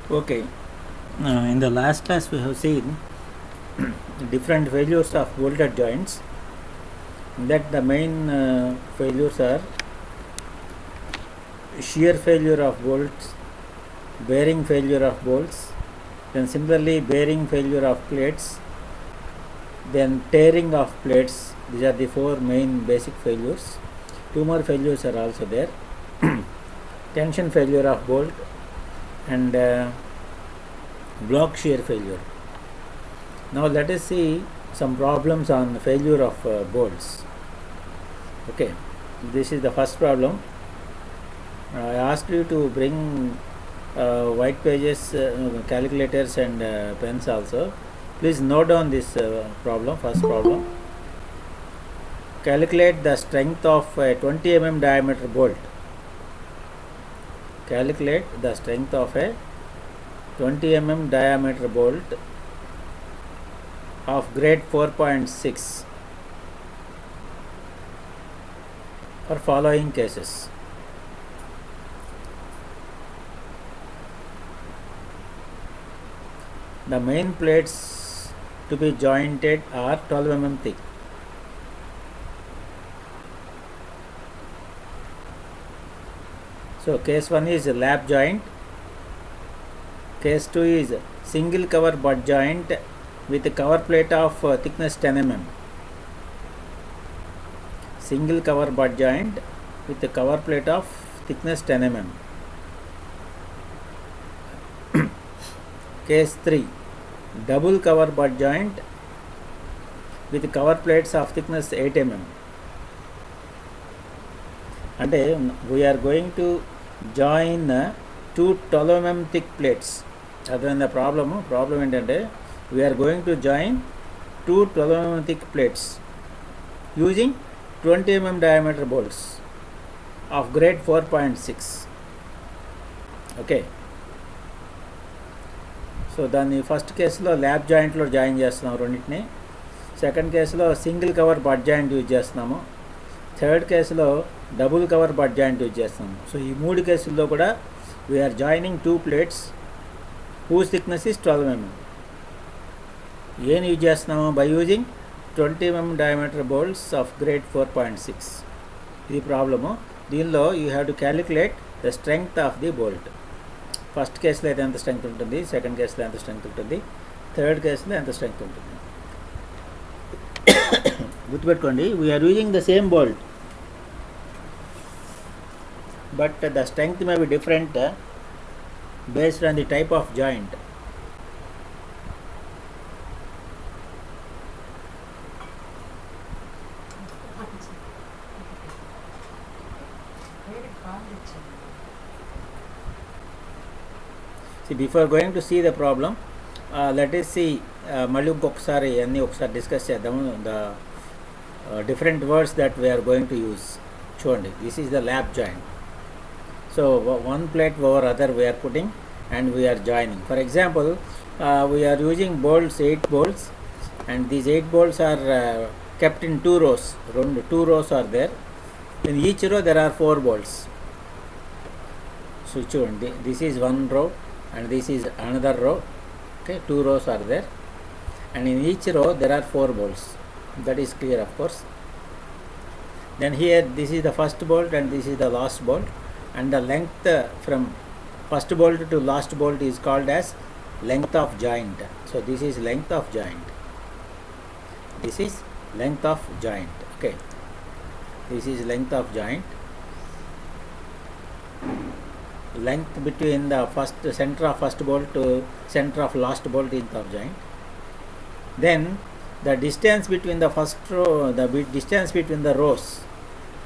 Okay, in the last class we have seen different failures of bolted joints. That the main failures are shear failure of bolts, bearing failure of bolts, then similarly bearing failure of plates, then tearing of plates. These are the four main basic failures. Two more failures are also there. Tension failure of bolt and block shear failure. Now let us see some problems on failure of bolts. Okay, this is the first problem. I asked you to bring white pages, calculators and pens also. Please note down this problem, first problem. Calculate the strength of a 20 mm diameter bolt. Calculate the strength of a 20 mm diameter bolt of grade 4.6 for following cases. The main plates to be jointed are 12 mm thick. So case 1 is lap joint, case 2 is single cover butt joint with a cover plate of thickness 10 mm. Single cover butt joint with a cover plate of thickness 10 mm. Case 3, double cover butt joint with cover plates of thickness 8 mm. అంటే we are going to join two 12 mm thick plates. అర్థమైందా problem ఏంటంటే we are going to join two 12 mm thick plates using 20 mm diameter bolts of grade 4.6. Okay, so దాన్ని first కేసులో lap జాయింట్లో join చేస్తున్నాం రెండింటిని. Second కేసులో single cover butt joint use చేస్తున్నాము. Third కేసులో double cover butt joint use చేస్తాము. So ఈ మూడు కేసుల్లో కూడా we are joining two plates whose thickness is 12 mm. ఏం యూజ్ చేస్తున్నాము? By using 20 mm diameter bolts of grade 4.6. ఇది ప్రాబ్లము. దీనిలో you have to calculate the strength of the bolt. First కేసులో అయితే ఎంత స్ట్రెంగ్త్ ఉంటుంది, సెకండ్ కేసులో ఎంత స్ట్రెంగ్త్ ఉంటుంది, థర్డ్ కేసులో ఎంత స్ట్రెంగ్త్ ఉంటుంది. గుర్తుపెట్టుకోండి, we are using the same bolt but the strength may be different based on the type of joint. See, before going to see the problem, let us see మళ్ళీ ఇంకొకసారి అన్నీ ఒకసారి డిస్కస్ చేద్దాము. The different words that we're going to use. చూడండి, this is the lap joint. So one plate over other we are putting and we are joining. For example, we are using bolts, 8 bolts, and these 8 bolts are kept in 2 rows. 2 rows are there. In each row there are 4 bolts. So this is one row and this is another row. Okay, 2 rows are there, and in each row there are 4 bolts. That is clear, of course. Then here this is the first bolt and this is the last bolt. And the length from first bolt to last bolt is called as length of joint. So this is length of joint. This is length of joint. Okay, this is length of joint. Length between the center of first bolt to center of last bolt is length of joint. Then the distance between the first row, the distance between the rows,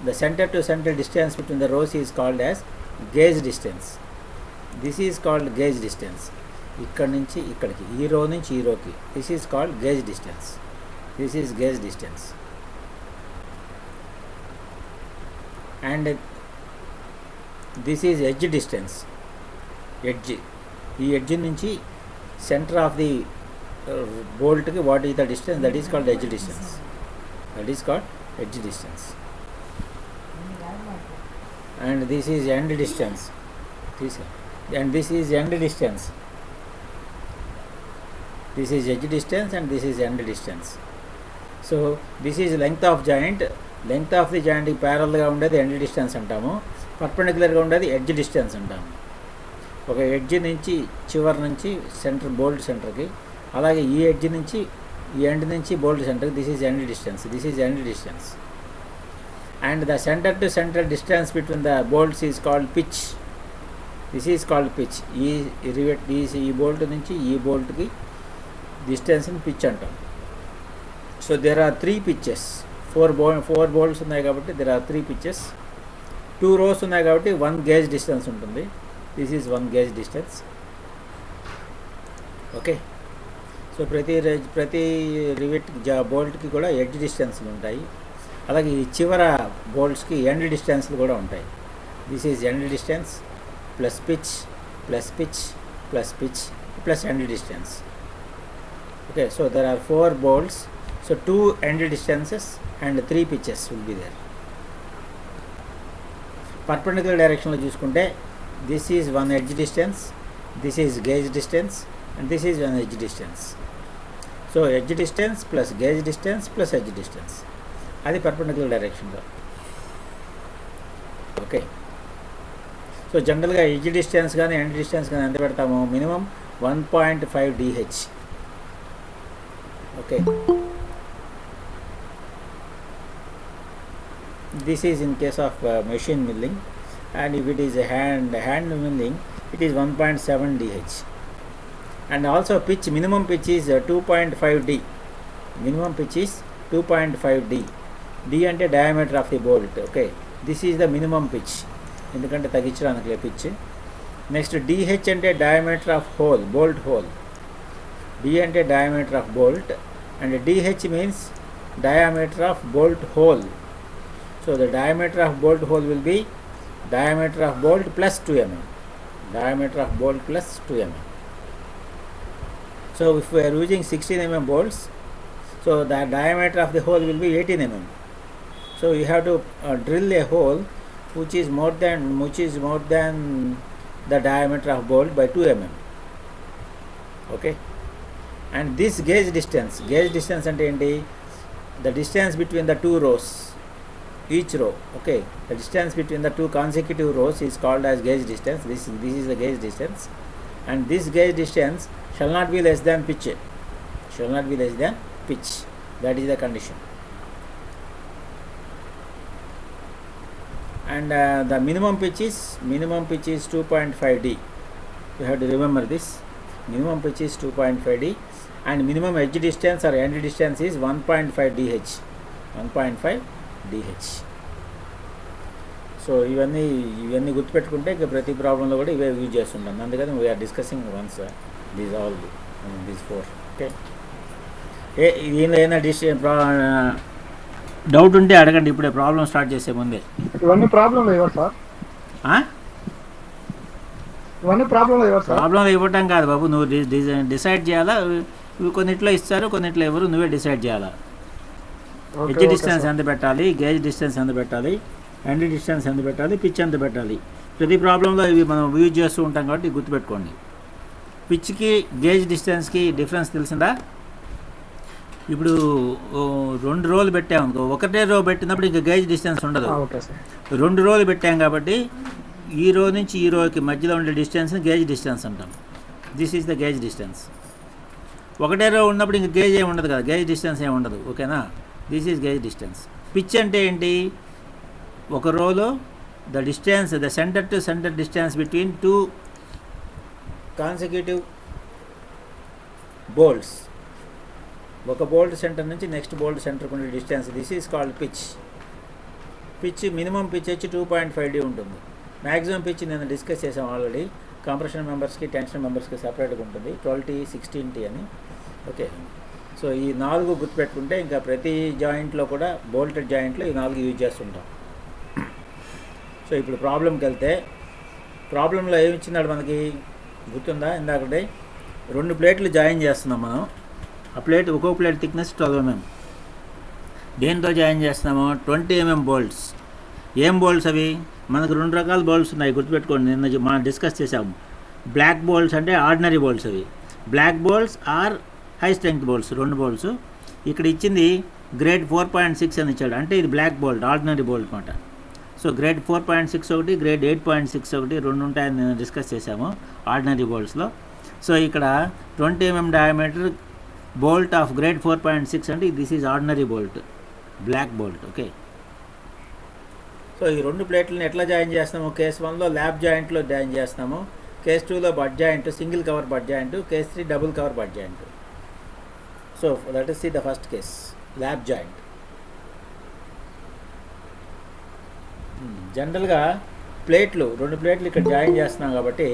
the center to center distance between the rows is called as gauge distance. This is called gauge distance. ikkadi nunchi ikkadiki, ee row nunchi ee rowki, this is called gauge distance. This is gauge distance. And this is edge distance. Edge, ee edge nunchi center of the bolt ki what is the distance, that is called edge distance. That is called edge distance. And this is end distance. And this is end distance. This is edge distance and this is end distance. So this is length of joint. Length of the జాయింట్కి ప్యారల్గా ఉండేది end distance అంటాము, పర్పెండిక్యులర్గా ఉండేది edge distance అంటాము. ఒక edge నుంచి చివరి నుంచి సెంటర్ బోల్ట్ సెంటర్కి, అలాగే ఈ ఎడ్జ్ నుంచి ఈ ఎండ్ నుంచి బోల్ట్ సెంటర్కి, this is end distance. This is end distance. And the centre to centre distance between the bolts is called pitch. This is called pitch. ఈ బోల్ట్ నుంచి ఈ బోల్ట్కి డిస్టెన్స్ని పిచ్ అంటాం. So there are 3 pitches. 4 bolts ఉన్నాయి కాబట్టి there are 3 pitches. 2 rose ఉన్నాయి కాబట్టి 1 గేజ్ డిస్టెన్స్ ఉంటుంది. This is 1 gauge distance. Okay. So ప్రతి రివెట్ బోల్ట్కి కూడా ఎడ్జ్ డిస్టెన్స్లు ఉంటాయి, అలాగే ఈ చివర బోల్ట్స్కి ఎండ్ డిస్టెన్స్లు కూడా ఉంటాయి. This is end distance plus pitch plus pitch plus pitch plus end distance. Okay. So there are 4 bolts. So 2 end distances and 3 pitches will be there. Perpendicular direction lo chusukunte this is 1 edge distance, this is gauge distance and this is 1 edge distance. So edge distance plus gauge distance plus edge distance, adi perpendicular direction lo. Okay. So general ga edge distance gaani end distance gaani enta pedtamo, minimum 1.5 dh. Okay. This is in case of machine milling, and if it is a hand milling, it is 1.7 dh. And also pitch, minimum pitch is 2.5 d. Minimum pitch is 2.5 d. D ante diameter of the bolt. Okay, this is the minimum pitch, endukante tagichraniki pitch. Next dh ante diameter of hole, bolt hole. D ante diameter of bolt and dh means diameter of bolt hole. So the diameter of bolt hole will be diameter of bolt plus 2 mm. Diameter of bolt plus 2 mm. So if we are using 16 mm bolts, so the diameter of the hole will be 18 mm. So you have to drill a hole which is more than the diameter of bolt by 2 mm. Okay. And this gauge distance ante enti, the distance between the 2 rows, each row. Okay, the distance between the 2 consecutive rows is called as gauge distance. This is the gauge distance, and this gauge distance shall not be less than pitch. Shall not be less than pitch. That is the condition. And the minimum pitch is 2.5 d. You have to remember this. Minimum pitch is 2.5 d, and minimum edge distance or end distance is 1.5 dh. 1.5 dh. So ఇవన్నీ గుర్తుపెట్టుకుంటే ఇక ప్రతి ప్రాబ్లంలో కూడా ఇవే use చేస్తుంటాం. అందుకని we are discussing once these all these 4. Okay. దీనిలో ఏదైనా డౌట్ ఉంటే అడగండి, ఇప్పుడే ప్రాబ్లం స్టార్ట్ చేసే ముందే. ఇవన్నీ ప్రాబ్లంలో ఇవ్వరు సార్. ఇవన్నీ ప్రాబ్లంలో ఇవ్వరు సార్. ప్రాబ్లంలో ఇవ్వటం కాదు బాబు, నువ్వు డిసైడ్ చేయాలా. ఇవి కొన్నిట్లో ఇస్తారు, కొన్నిట్లో ఎవరు, నువ్వే డిసైడ్ చేయాలా. ఎడ్జ్ డిస్టెన్స్ ఎంత పెట్టాలి, గేజ్ డిస్టెన్స్ ఎంత పెట్టాలి, ఎండ్ డిస్టెన్స్ ఎంత పెట్టాలి, పిచ్ ఎంత పెట్టాలి. ప్రతి ప్రాబ్లంలో ఇవి మనం యూజ్ చేస్తూ ఉంటాం కాబట్టి గుర్తుపెట్టుకోండి. పిచ్కి గేజ్ డిస్టెన్స్కి డిఫరెన్స్ తెలిసిందా? ఇప్పుడు 2 రోలు పెట్టామనుకో, ఒకటే రో పెట్టినప్పుడు ఇంకా గేజ్ డిస్టెన్స్ ఉండదు. 2 రోలు పెట్టాం కాబట్టి ఈ రో నుంచి ఈ రోకి మధ్యలో ఉండే డిస్టెన్స్ని గేజ్ డిస్టెన్స్ అంటాం. This is the gauge distance. ఒకటే రో ఉన్నప్పుడు ఇంక గేజ్ ఏమి ఉండదు కదా, గేజ్ డిస్టెన్స్ ఏమి ఉండదు. ఓకేనా? This is gauge distance. Pitch అంటే ఏంటి? ఒక రోలో the distance, the centre to centre distance between 2 consecutive bolts. ఒక బోల్ట్ సెంటర్ నుంచి నెక్స్ట్ బోల్ట్ సెంటర్కి ఉండే distance, this is called pitch. Pitch minimum pitch వచ్చి 2.5 d ఉంటుంది. మ్యాక్సిమం పిచ్ నేను డిస్కస్ చేసాం ఆల్రెడీ. కంప్రెషన్ మెంబర్స్కి, టెన్షన్ మెంబర్స్కి సపరేట్గా ఉంటుంది, 12T 16T అని. ఓకే. సో ఈ 4 గుర్తుపెట్టుకుంటే ఇంకా ప్రతి జాయింట్లో కూడా బోల్టెడ్ జాయింట్లో ఈ 4 యూజ్ చేస్తుంటాం. సో ఇప్పుడు ప్రాబ్లంకి వెళ్తే, ప్రాబ్లంలో ఏమి ఇచ్చినాడు మనకి గుర్తుందా? ఇందాకటే 2 ప్లేట్లు జాయిన్ చేస్తున్నాం మనం. ఆ ప్లేట్, ఒక్కో ప్లేట్ థిక్నెస్ 12 mm. దేంతో జాయిన్ చేస్తున్నాము? 20 mm బోల్ట్స్. ఏం బోల్ట్స్ అవి? మనకు 2 రకాల బోల్ట్స్ ఉన్నాయి, గుర్తుపెట్టుకోండి. నిన్న మనం డిస్కస్ చేసాము. బ్లాక్ బోల్ట్స్ అంటే ఆర్డినరీ బోల్ట్స్ అవి. Black bolts are high strength bolts 2 bolts. ఇక్కడ ఇచ్చింది గ్రేడ్ 4.6 అని ఇచ్చాడు, అంటే ఇది బ్లాక్ బోల్ట్, ఆర్డినరీ బోల్ట్ అనమాట. సో గ్రేడ్ 4.6 ఒకటి, గ్రేడ్ 8.6 ఒకటి, 2 ఉంటాయని డిస్కస్ చేసాము ఆర్డినరీ బోల్ట్స్లో. సో ఇక్కడ 20 mm diameter bolt of grade 4.6 అంటే this is ordinary bolt, black bolt. Okay, so ఈ 2 ప్లేట్లను ఎట్లా జాయిన్ చేస్తాము? కేస్ 1లో ల్యాబ్ జాయింట్లో జాయిన్ చేస్తాము, కేస్ 2లో butt joint, single cover butt joint, case 3 double cover butt joint. So that is the first case, lap joint. జనరల్గా ప్లేట్లు 2 ప్లేట్లు ఇక్కడ జాయిన్ చేస్తున్నాం కాబట్టి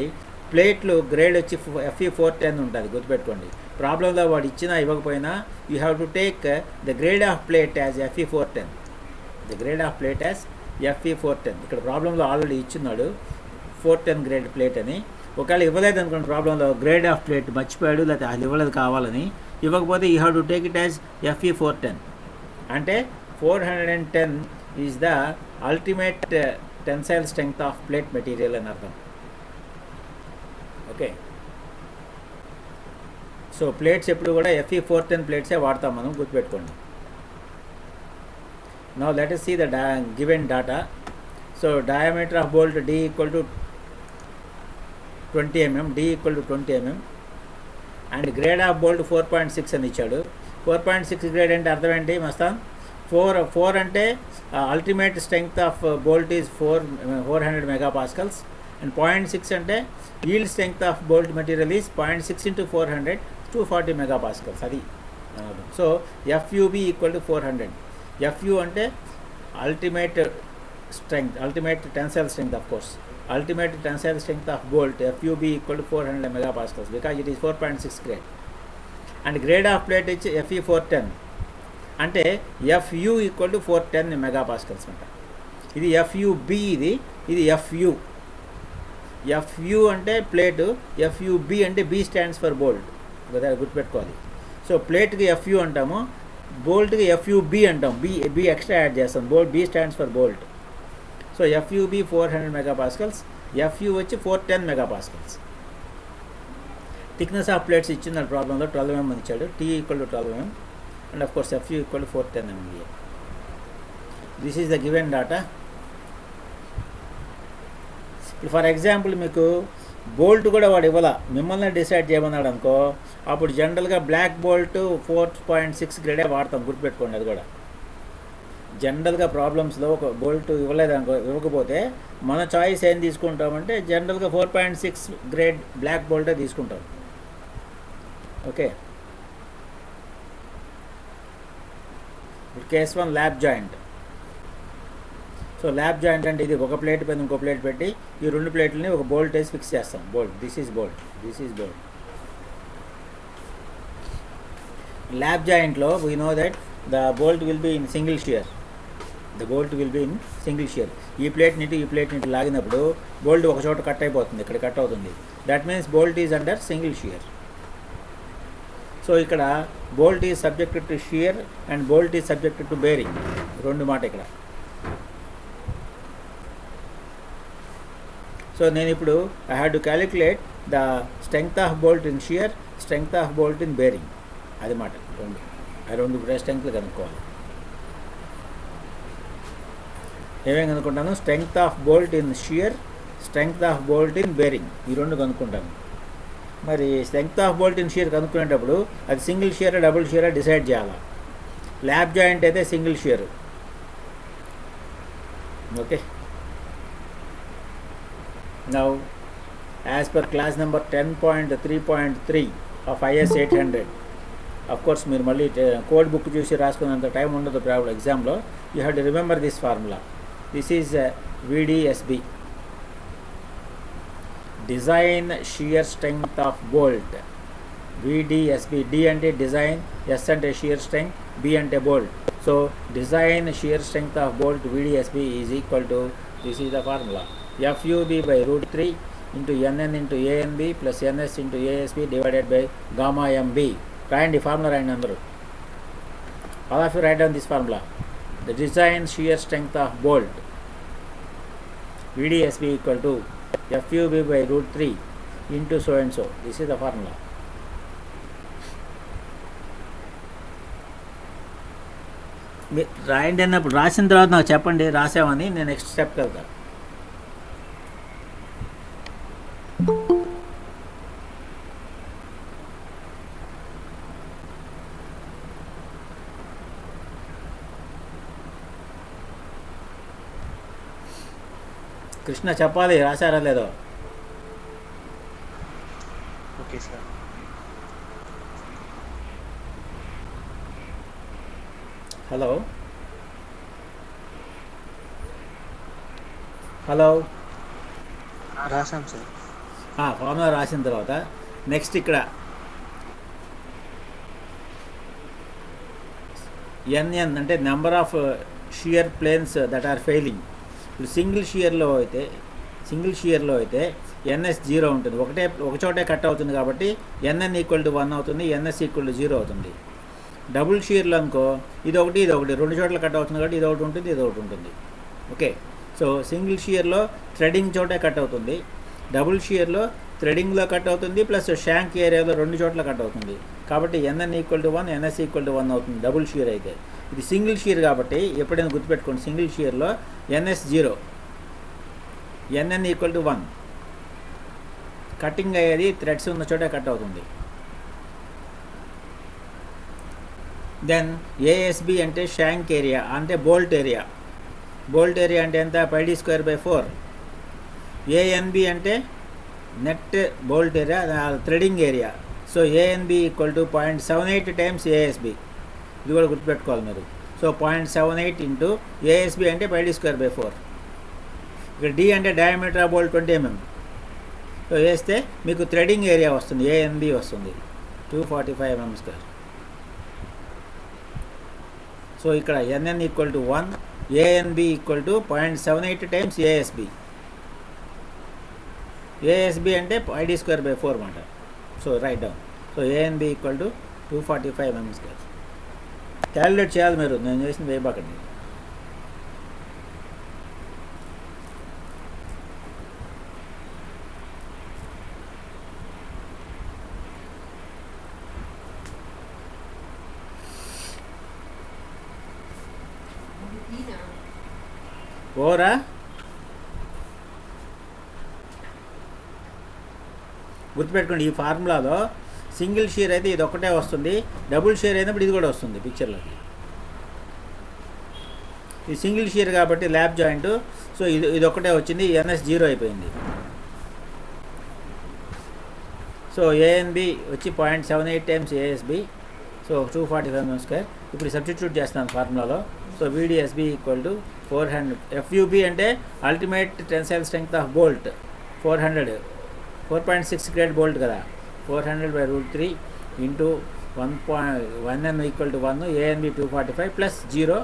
ప్లేట్లు గ్రేడ్ వచ్చి FE 410 ఉంటుంది, గుర్తుపెట్టుకోండి. ప్రాబ్లంలో వాడు ఇచ్చినా ఇవ్వకపోయినా you have to take the grade of plate as FE 410, the grade of plate as FE 410. ఇక్కడ ప్రాబ్లంలో ఆల్రెడీ ఇచ్చిన్నాడు 410 గ్రేడ్ ప్లేట్ అని. ఒకవేళ ఇవ్వలేదు అనుకోండి, ప్రాబ్లంలో గ్రేడ్ ఆఫ్ ప్లేట్ మర్చిపోయాడు, లేకపోతే అది ఇవ్వలేదు కావాలని, ఇవ్వకపోతే you have to take it as FE 410. అంటే 410 is the ultimate tensile strength of plate material అని అర్థం. ఓకే, సో ప్లేట్స్ ఎప్పుడు కూడా FE 410 ప్లేట్సే వాడతాం మనం, గుర్తుపెట్టుకోండి. Now let us see the given data. So diameter of bolt D equal to 20 mm, D equal to 20 mm, and grade of bolt 4.6 అని ఇచ్చాడు. 4.6 grade అంటే అర్థం ఏంటి మస్తాన్? 4 అంటే ultimate strength of bolt is 400 megapascals, and 0.6 అంటే yield strength of bolt material is 0.6 into 400, 240 megapascals. అది so FUB equal to 400. FU అంటే ultimate strength, ultimate tensile strength, of course. Ultimate tensile strength of bolt FUB equal to 400 megapascals because it is 4.6 grade. And grade of plate is FE 410 అంటే FU equal to 410 megapascals అంట. ఇది FUB, ఇది FU. FU అంటే plate, FUB అంటే B stands for bolt, గుర్తుపెట్టుకోవాలి. So ప్లేట్కి FU అంటాము, బోల్ట్కి FUB అంటాం, B ఎక్స్ట్రా యాడ్ చేస్తాం. Bolt B stands for bolt. So FUB 400 megapascals, FU వచ్చి 410 megapascals. థిక్నెస్ ఆఫ్ ప్లేట్స్ ఇచ్చిన ప్రాబ్లంలో 12 mm ఇచ్చాడు, T equal to 12 mm, and of course FU equal to 410 mm. This is the given data. For example మీకు bolt కూడా వాడు ఇవ్వాల, మిమ్మల్ని decide చేయమన్నాడు అనుకో, అప్పుడు జనరల్గా బ్లాక్ బోల్ట్ 4.6 గ్రేడే వాడతాం, గుర్తుపెట్టుకోండి. అది కూడా జనరల్గా ప్రాబ్లమ్స్లో ఒక బోల్ట్ ఇవ్వలేదనుకో, ఇవ్వకపోతే మన చాయిస్ ఏం తీసుకుంటామంటే జనరల్గా 4.6 గ్రేడ్ బ్లాక్ బోల్టే తీసుకుంటాం. Okay, case 1 lab joint. So lab joint అంటే ఇది ఒక ప్లేట్ పైన ఇంకో ప్లేట్ పెట్టి ఈ 2 ప్లేట్లని ఒక బోల్ట్ వేసి ఫిక్స్ చేస్తాం. Bolt, this is bolt, this is bolt. Lap జాయింట్లో we know that the bolt will be in single shear, the bolt will be in single shear. ఈ ప్లేట్ నుండి ఈ ప్లేట్ నుండి లాగినప్పుడు బోల్ట్ ఒక చోట కట్ అయిపోతుంది, ఇక్కడ కట్ అవుతుంది. That means bolt is under single shear. So ఇక్కడ bolt is subjected to shear and bolt is subjected to bearing, 2 మాట ఇక్కడ. సో నేను ఇప్పుడు I have to calculate the strength of bolt in shear, strength of bolt in bearing, అది మాట. 2 స్ట్రెంగ్త్లు కనుక్కోవాలి. ఏమేమి కనుక్కుంటాను? Strength of bolt in shear, strength of bolt in bearing, ఈ 2 కనుక్కుంటాను. మరి strength of bolt in shear కనుక్కునేటప్పుడు అది single shear double shear decide చేయాలి. ల్యాబ్ జాయింట్ అయితే single shear. Okay, now as per clause number 10.3.3 of IS 800, of course మీరు మళ్ళీ code book చూసి రాసుకున్నంత టైం ఉండదు ప్రాబ్లం ఎగ్జామ్లో. You have to remember this formula. This is VDSB, design shear strength of bolt. VDSB, D అంటే design, S అంటే shear strength, B అంటే bolt. So design shear strength of bolt VDSB is equal to, this is the formula, FUB by √3 into NN into ANB plus NS into ASB divided by gamma MB. రాయండి formula, రాయండి అందరూ. All of you write down this formula. The design shear strength of bolt VDSB equal to FUB by √3 into so and so. This is the formula. రాయండి అన్నప్పుడు రాసిన తర్వాత నాకు చెప్పండి రాసామని, నేను నెక్స్ట్ స్టెప్కి వెళ్తాను. కృష్ణ చెప్పాలి రాశారా లేదో. Okay sir. హలో హలో రాసాం సార్. ఫార్ములా రాసిన తర్వాత నెక్స్ట్ ఇక్కడ ఎన్ఎన్ అంటే number of shear planes that are failing. ఇప్పుడు సింగిల్ షియర్లో అయితే ఎన్ఎస్ 0 ఉంటుంది, ఒక చోటే కట్ అవుతుంది కాబట్టి ఎన్ఎన్ ఈక్వల్ టు 1 అవుతుంది, ఎన్ఎస్ ఈక్వల్ టు 0 అవుతుంది. డబుల్ షియర్లో అనుకో ఇది ఒకటి 2 చోట్ల కట్ అవుతుంది కాబట్టి ఇది ఒకటి ఉంటుంది. ఓకే, సో సింగిల్ షియర్లో థ్రెడింగ్ చోటే కట్ అవుతుంది, డబుల్ షియర్లో థ్రెడింగ్లో కట్ అవుతుంది ప్లస్ షాంక్ ఏరియాలో 2 చోట్ల కట్ అవుతుంది కాబట్టి n n equal to 1, NS equal to 1 అవుతుంది డబుల్ షియర్ అయితే. ఇది సింగిల్ షియర్ కాబట్టి ఎప్పుడైనా గుర్తుపెట్టుకోండి, సింగిల్ షియర్లో N S 0, N N equal to 1. Cutting అయ్యేది థ్రెడ్స్ ఉన్న చోటే కట్ అవుతుంది. దెన్ ఏఎస్బి అంటే షాంక్ ఏరియా అంటే బోల్ట్ ఏరియా అంటే ఎంత, πd²/4. ఏఎన్బి అంటే net bolt area, threading area. So A N B equal to 0.78 times A S B, ఇది కూడా గుర్తుపెట్టుకోవాలి మీరు. సో 0.78 ఇంటూ ఏఎస్బి అంటే πd²/4. ఇక్కడ డి అంటే diameter of bolt 20 mm. So వేస్తే మీకు థ్రెడింగ్ ఏరియా వస్తుంది, ఏఎన్బి వస్తుంది 245 mm². సో ఇక్కడ NN equal to 1, A and B equal to 0.78 times ASB. ASB అంటే πd²/4 అన్నమాట. So right down. So A N B equal to 245 mm². Calculate చేయాలి మీరు, నేను చేసింది వేయబాకండి. ఓరా గుర్తుపెట్టుకోండి, ఈ ఫార్ములాలో సింగిల్ షియర్ అయితే ఇది ఒకటే వస్తుంది, డబుల్ షియర్ అయినప్పుడు ఇది కూడా వస్తుంది పిక్చర్లోకి. ఇది సింగిల్ షియర్ కాబట్టి ల్యాబ్ జాయింట్, సో ఇది ఒకటే వచ్చింది, ఎన్ఎస్ 0 అయిపోయింది. సో ఏఎన్బి వచ్చి 0.78 టైమ్స్ ఏఎస్బి, సో 245 mm². ఇప్పుడు సబ్స్టిట్యూట్ చేస్తున్నాను ఫార్ములాలో. So VDSB equal to 400. FUB అంటే ultimate tensile strength of bolt 400, 4.6 grade bolt కదా, 400/√3 into 1.1N equal to 1, A N B 245 plus 0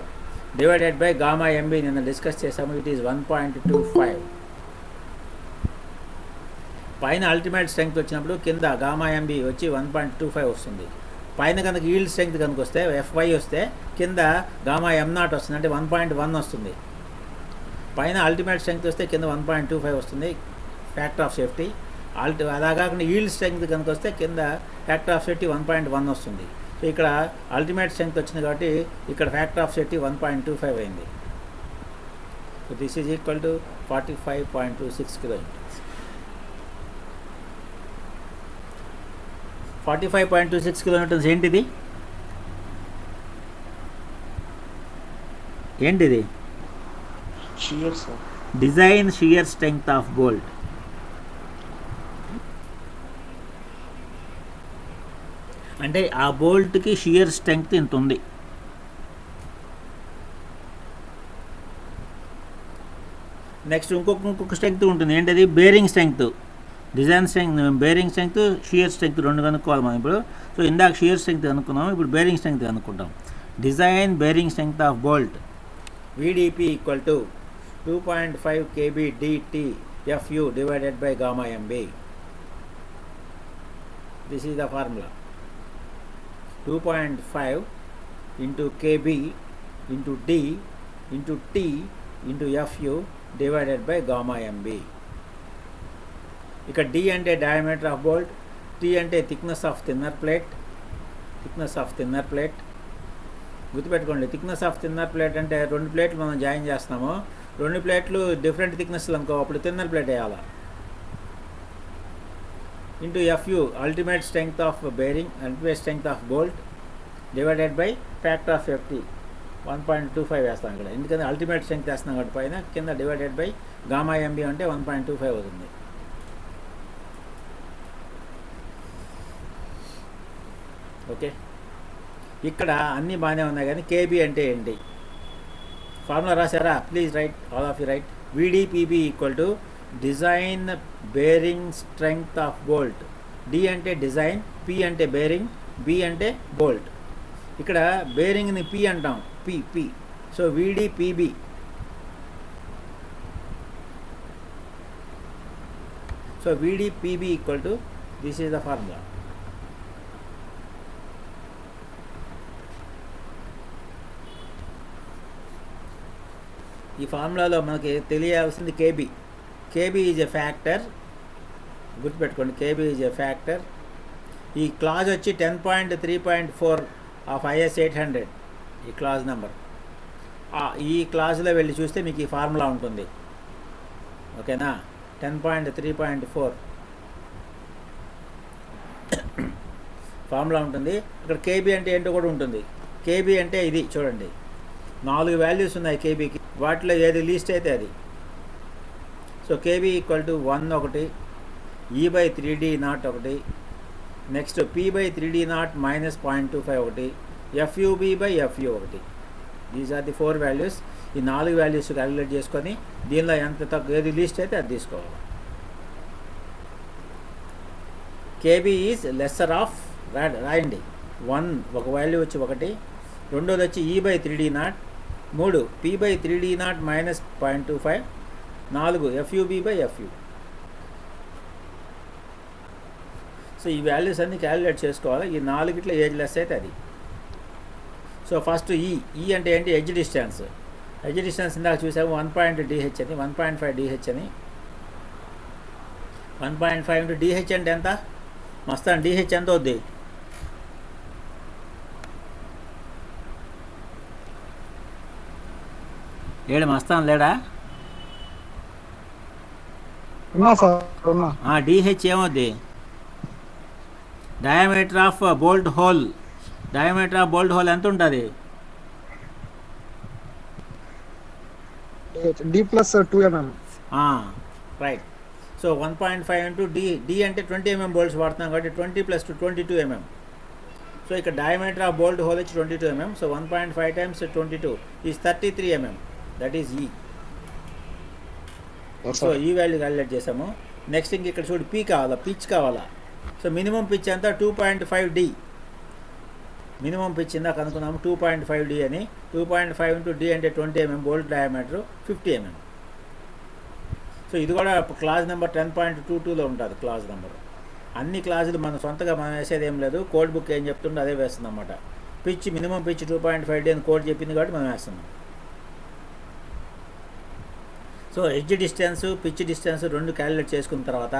divided by gamma M B నిన్న డిస్కస్ చేసాము, it is 1.25. పైన ultimate strength వచ్చినప్పుడు కింద గామా ఎంబీ వచ్చి 1.25 వస్తుంది. పైన కనుక ఈల్డ్ స్ట్రెంగ్త్ కనుక వస్తే FY వస్తే కింద గామా M0 వస్తుంది, అంటే 1.1 వస్తుంది. పైన అల్టిమేట్ స్ట్రెంగ్త్ వస్తే కింద 1.25 వస్తుంది, ఫ్యాక్టర్ ఆఫ్ సేఫ్టీ. అలా కాకుండా ఈల్డ్ స్ట్రెంగ్త్ కనుక వస్తే కింద ఫ్యాక్టర్ ఆఫ్ సేఫ్టీ 1.1 వస్తుంది. సో ఇక్కడ అల్టిమేట్ స్ట్రెంగ్త్ వచ్చింది కాబట్టి ఇక్కడ ఫ్యాక్టర్ ఆఫ్ సేఫ్టీ 1.25 అయింది. So this is equal to 45.26 kN. 45.26 kN ఏంటిది? Shear sir. Design shear strength of bolt. అంటే ఆ బోల్ట్కి షియర్ స్ట్రెంగ్త్ ఇంత ఉంది. నెక్స్ట్ ఇంకొక స్ట్రెంగ్త్ ఉంటుంది, ఏంటది? Bearing strength. Design strength, bearing strength, shear strength 2 కనుక్కోవాలి మనం ఇప్పుడు. సో ఇందాక షియర్ స్ట్రెంగ్త్ అనుకున్నాము, ఇప్పుడు బేరింగ్ స్ట్రెంగ్త్ అనుకుంటాం. Design bearing strength of bolt VDP equal to 2.5 kb dt FU divided by gamma MB. This is the formula. 2.5 into kb into d into t into FU divided by gamma MB. ఇక D అంటే diameter of bolt, T అంటే thickness of thinner plate, గుర్తుపెట్టుకోండి, thickness of thinner plate అంటే 2 ప్లేట్లు మనం join చేస్తున్నాము, 2 ప్లేట్లు different థిక్నెస్లు అనుకో, అప్పుడు థిన్నర్ ప్లేట్ వేయాలి. Into FU ultimate strength of bearing, ultimate strength of bolt divided by factor of FT 1.25 వేస్తాం ఇక్కడ, ఎందుకంటే అల్టిమేట్ స్ట్రెంగ్త్ వేస్తున్నాం కాబట్టి పైన, కింద డివైడెడ్ బై గామా MB అంటే 1.25 అవుతుంది. ఓకే, ఇక్కడ అన్నీ బాగానే ఉన్నాయి కానీ KB అంటే ఏంటి ఫార్ములా రాశారా? Please write, all of you write. VDPB equal to design bearing strength of bolt. D అంటే డిజైన్, P అంటే బేరింగ్, B అంటే బోల్ట్. ఇక్కడ బేరింగ్ని P అంటాం, P. So VDPB equal to this is the formula. ఈ ఫార్ములాలో మనకి తెలియాల్సింది KB ఈజ్ ఎ ఫ్యాక్టర్, గుర్తుపెట్టుకోండి, KB ఈజ్ ఎ ఫ్యాక్టర్. ఈ క్లాజ్ వచ్చి 10.3.4 ఆఫ్ IS 800, ఈ క్లాజ్ నెంబర్. ఈ క్లాజ్లో వెళ్ళి చూస్తే మీకు ఈ ఫార్ములా ఉంటుంది. ఓకేనా, 10.3.4 ఫార్ములా ఉంటుంది. ఇక్కడ KB అంటే ఏంటో కూడా ఉంటుంది. KB అంటే ఇది చూడండి, 4 వాల్యూస్ ఉన్నాయి KBకి, వాటిలో ఏది లీస్ట్ అయితే అది. సో KB ఈక్వల్ టు 1 ఒకటి, E/3D0 ఒకటి, నెక్స్ట్ P/3D0 మైనస్ 0.25 ఒకటి, FUB/FU ఒకటి. These are the 4 values. ఈ 4 వాల్యూస్ క్యాలిక్యులేట్ చేసుకొని దీనిలో ఎంత తక్కువ ఏది లీస్ట్ అయితే అది తీసుకోవాలి. KB ఈజ్ లెస్సర్ ఆఫ్, రాయండి, 1 ఒక వాల్యూ వచ్చి 1, రెండోది వచ్చి E/3D0, 3 P/3D0 minus 0.25, 4 FUB/FU. So ఈ వాల్యూస్ అన్నీ క్యాలిక్యులేట్ చేసుకోవాలి. ఈ 4 ఏజ్ లెస్ అయితే అది. సో ఫస్ట్ ఈ అంటే ఏంటి? Edge distance. ఎడ్జ్ డిస్టెన్స్ ఇందాక చూసాము 1.DH అని, 1.5 DH అని. 1.5 ఇంటూ DH అంటే ఎంత? మస్తాన్ DH ఎంత అవుద్ది? లేడు మస్తాన్, లేడా? DH ఏమవుద్ది? Diameter of bolt hole. Diameter of bolt hole ఎంత ఉంటుంది? D+2 mm. Right. So 1.5 into D అంటే 20 mm బోల్ట్స్ వాడుతున్నాం కాబట్టి 20 + 2 22 mm. సో ఇక్కడ డయామీటర్ ఆఫ్ బోల్ట్ హోల్ వచ్చి 22 mm. So 1.5 × 22 is 33 mm. That is E. So ఈ value calculate చేసాము. Next ఇంక ఇక్కడ చూడు, P కావాలా, పిచ్ కావాలా. సో మినిమం పిచ్ ఎంత? 2.5D. మినిమం పిచ్ ఇందాక అనుకున్నాము 2.5D అని. 2.5 ఇంటూ D అంటే 20 mm, bolt diameter 50 mm. So ఇది కూడా క్లాజ్ నెంబర్ 10.22లో ఉంటుంది క్లాజ్ నెంబర్. అన్ని క్లాజులు మన సొంతగా మనం వేసేది ఏం లేదు, కోడ్ బుక్ ఏం చెప్తుందో అదే వేస్తుంది అన్నమాట. పిచ్ మినిమం పిచ్ 2.5D అని కోడ్ చెప్పింది కాబట్టి మనం వేస్తున్నాం. So edge distance, pitch distance 2 calculate చేసుకున్న తర్వాత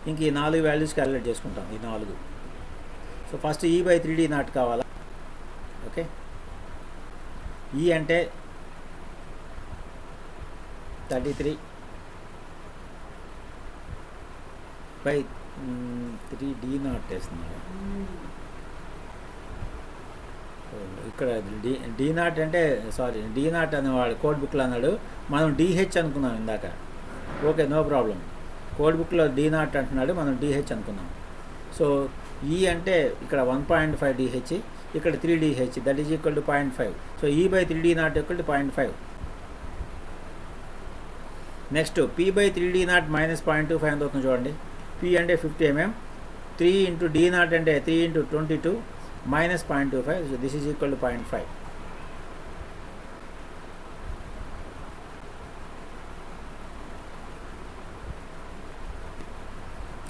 ఇంక ఈ 4 వాల్యూస్ క్యాలిక్యులేట్ చేసుకుంటాం, ఈ 4. సో ఫస్ట్ E/3D0 కావాలా. ఓకే, E అంటే 33/3D0 వేస్తున్నారు ఇక్కడ. D0 అంటే సారీ, D0 అనేవాడు కోడ్ బుక్లో అన్నాడు, మనం DH అనుకున్నాం ఇందాక. Okay, no problem. కోడ్ బుక్లో D0 అంటున్నాడు, మనం DH అనుకున్నాం. సో E అంటే ఇక్కడ 1.5 DH, ఇక్కడ 3 DH, that is equal to 0.5. So E/3D0 equal to 0.5. Next P/3D0 minus 0.25 ఎంత అవుతుంది చూడండి. P అంటే 50 mm, 3 ఇంటూ D0 అంటే 3 into 22 minus 0.25. So this is equal to 0.5.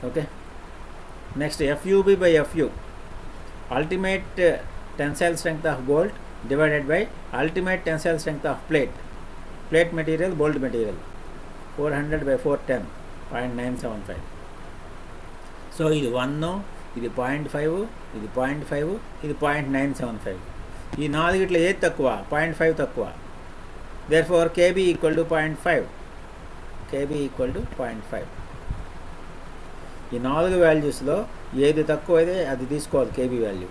Okay, next FUB/FU ultimate tensile strength of bolt divided by ultimate tensile strength of plate material, bolt material. 400/410.975. So ఇది 1, ఇది 0.5, ఇది 0.5, ఇది 0.975. ఈ నాలుగిట్లో ఏది తక్కువ? 0.5 తక్కువ. Therefore KB equal to 0.5. KB equal to 0.5. ఈ 4 వాల్యూస్లో ఏది తక్కువ అయితే అది తీసుకోవాలి కేబీ వాల్యూ.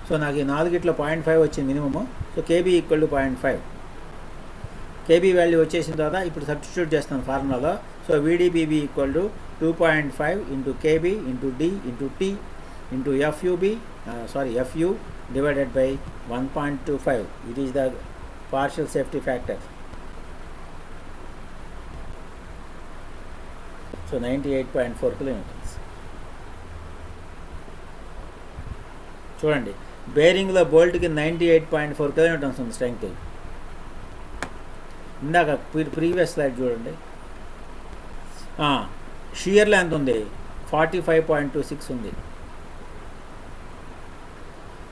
సో నాకు ఈ 4గిట్లో 0.5 వచ్చింది minimum. So K B equal to 0.5. K B value వచ్చేసిన తర్వాత ఇప్పుడు సబ్స్టిట్యూట్ చేస్తాను ఫార్ములాలో. So V D P B equal to 2.5 into K B into D into T into F U divided by 1.25. It is the partial safety factor. So 98.4 kilometres. చూడండి, బేరింగ్లో బోల్ట్కి 98.4 కిలోమీటర్స్ ఉంది strength. ఇందాక ప్రీవియస్ స్లైడ్ చూడండి. షియర్లో ఎంత ఉంది? 45.26 ఉంది.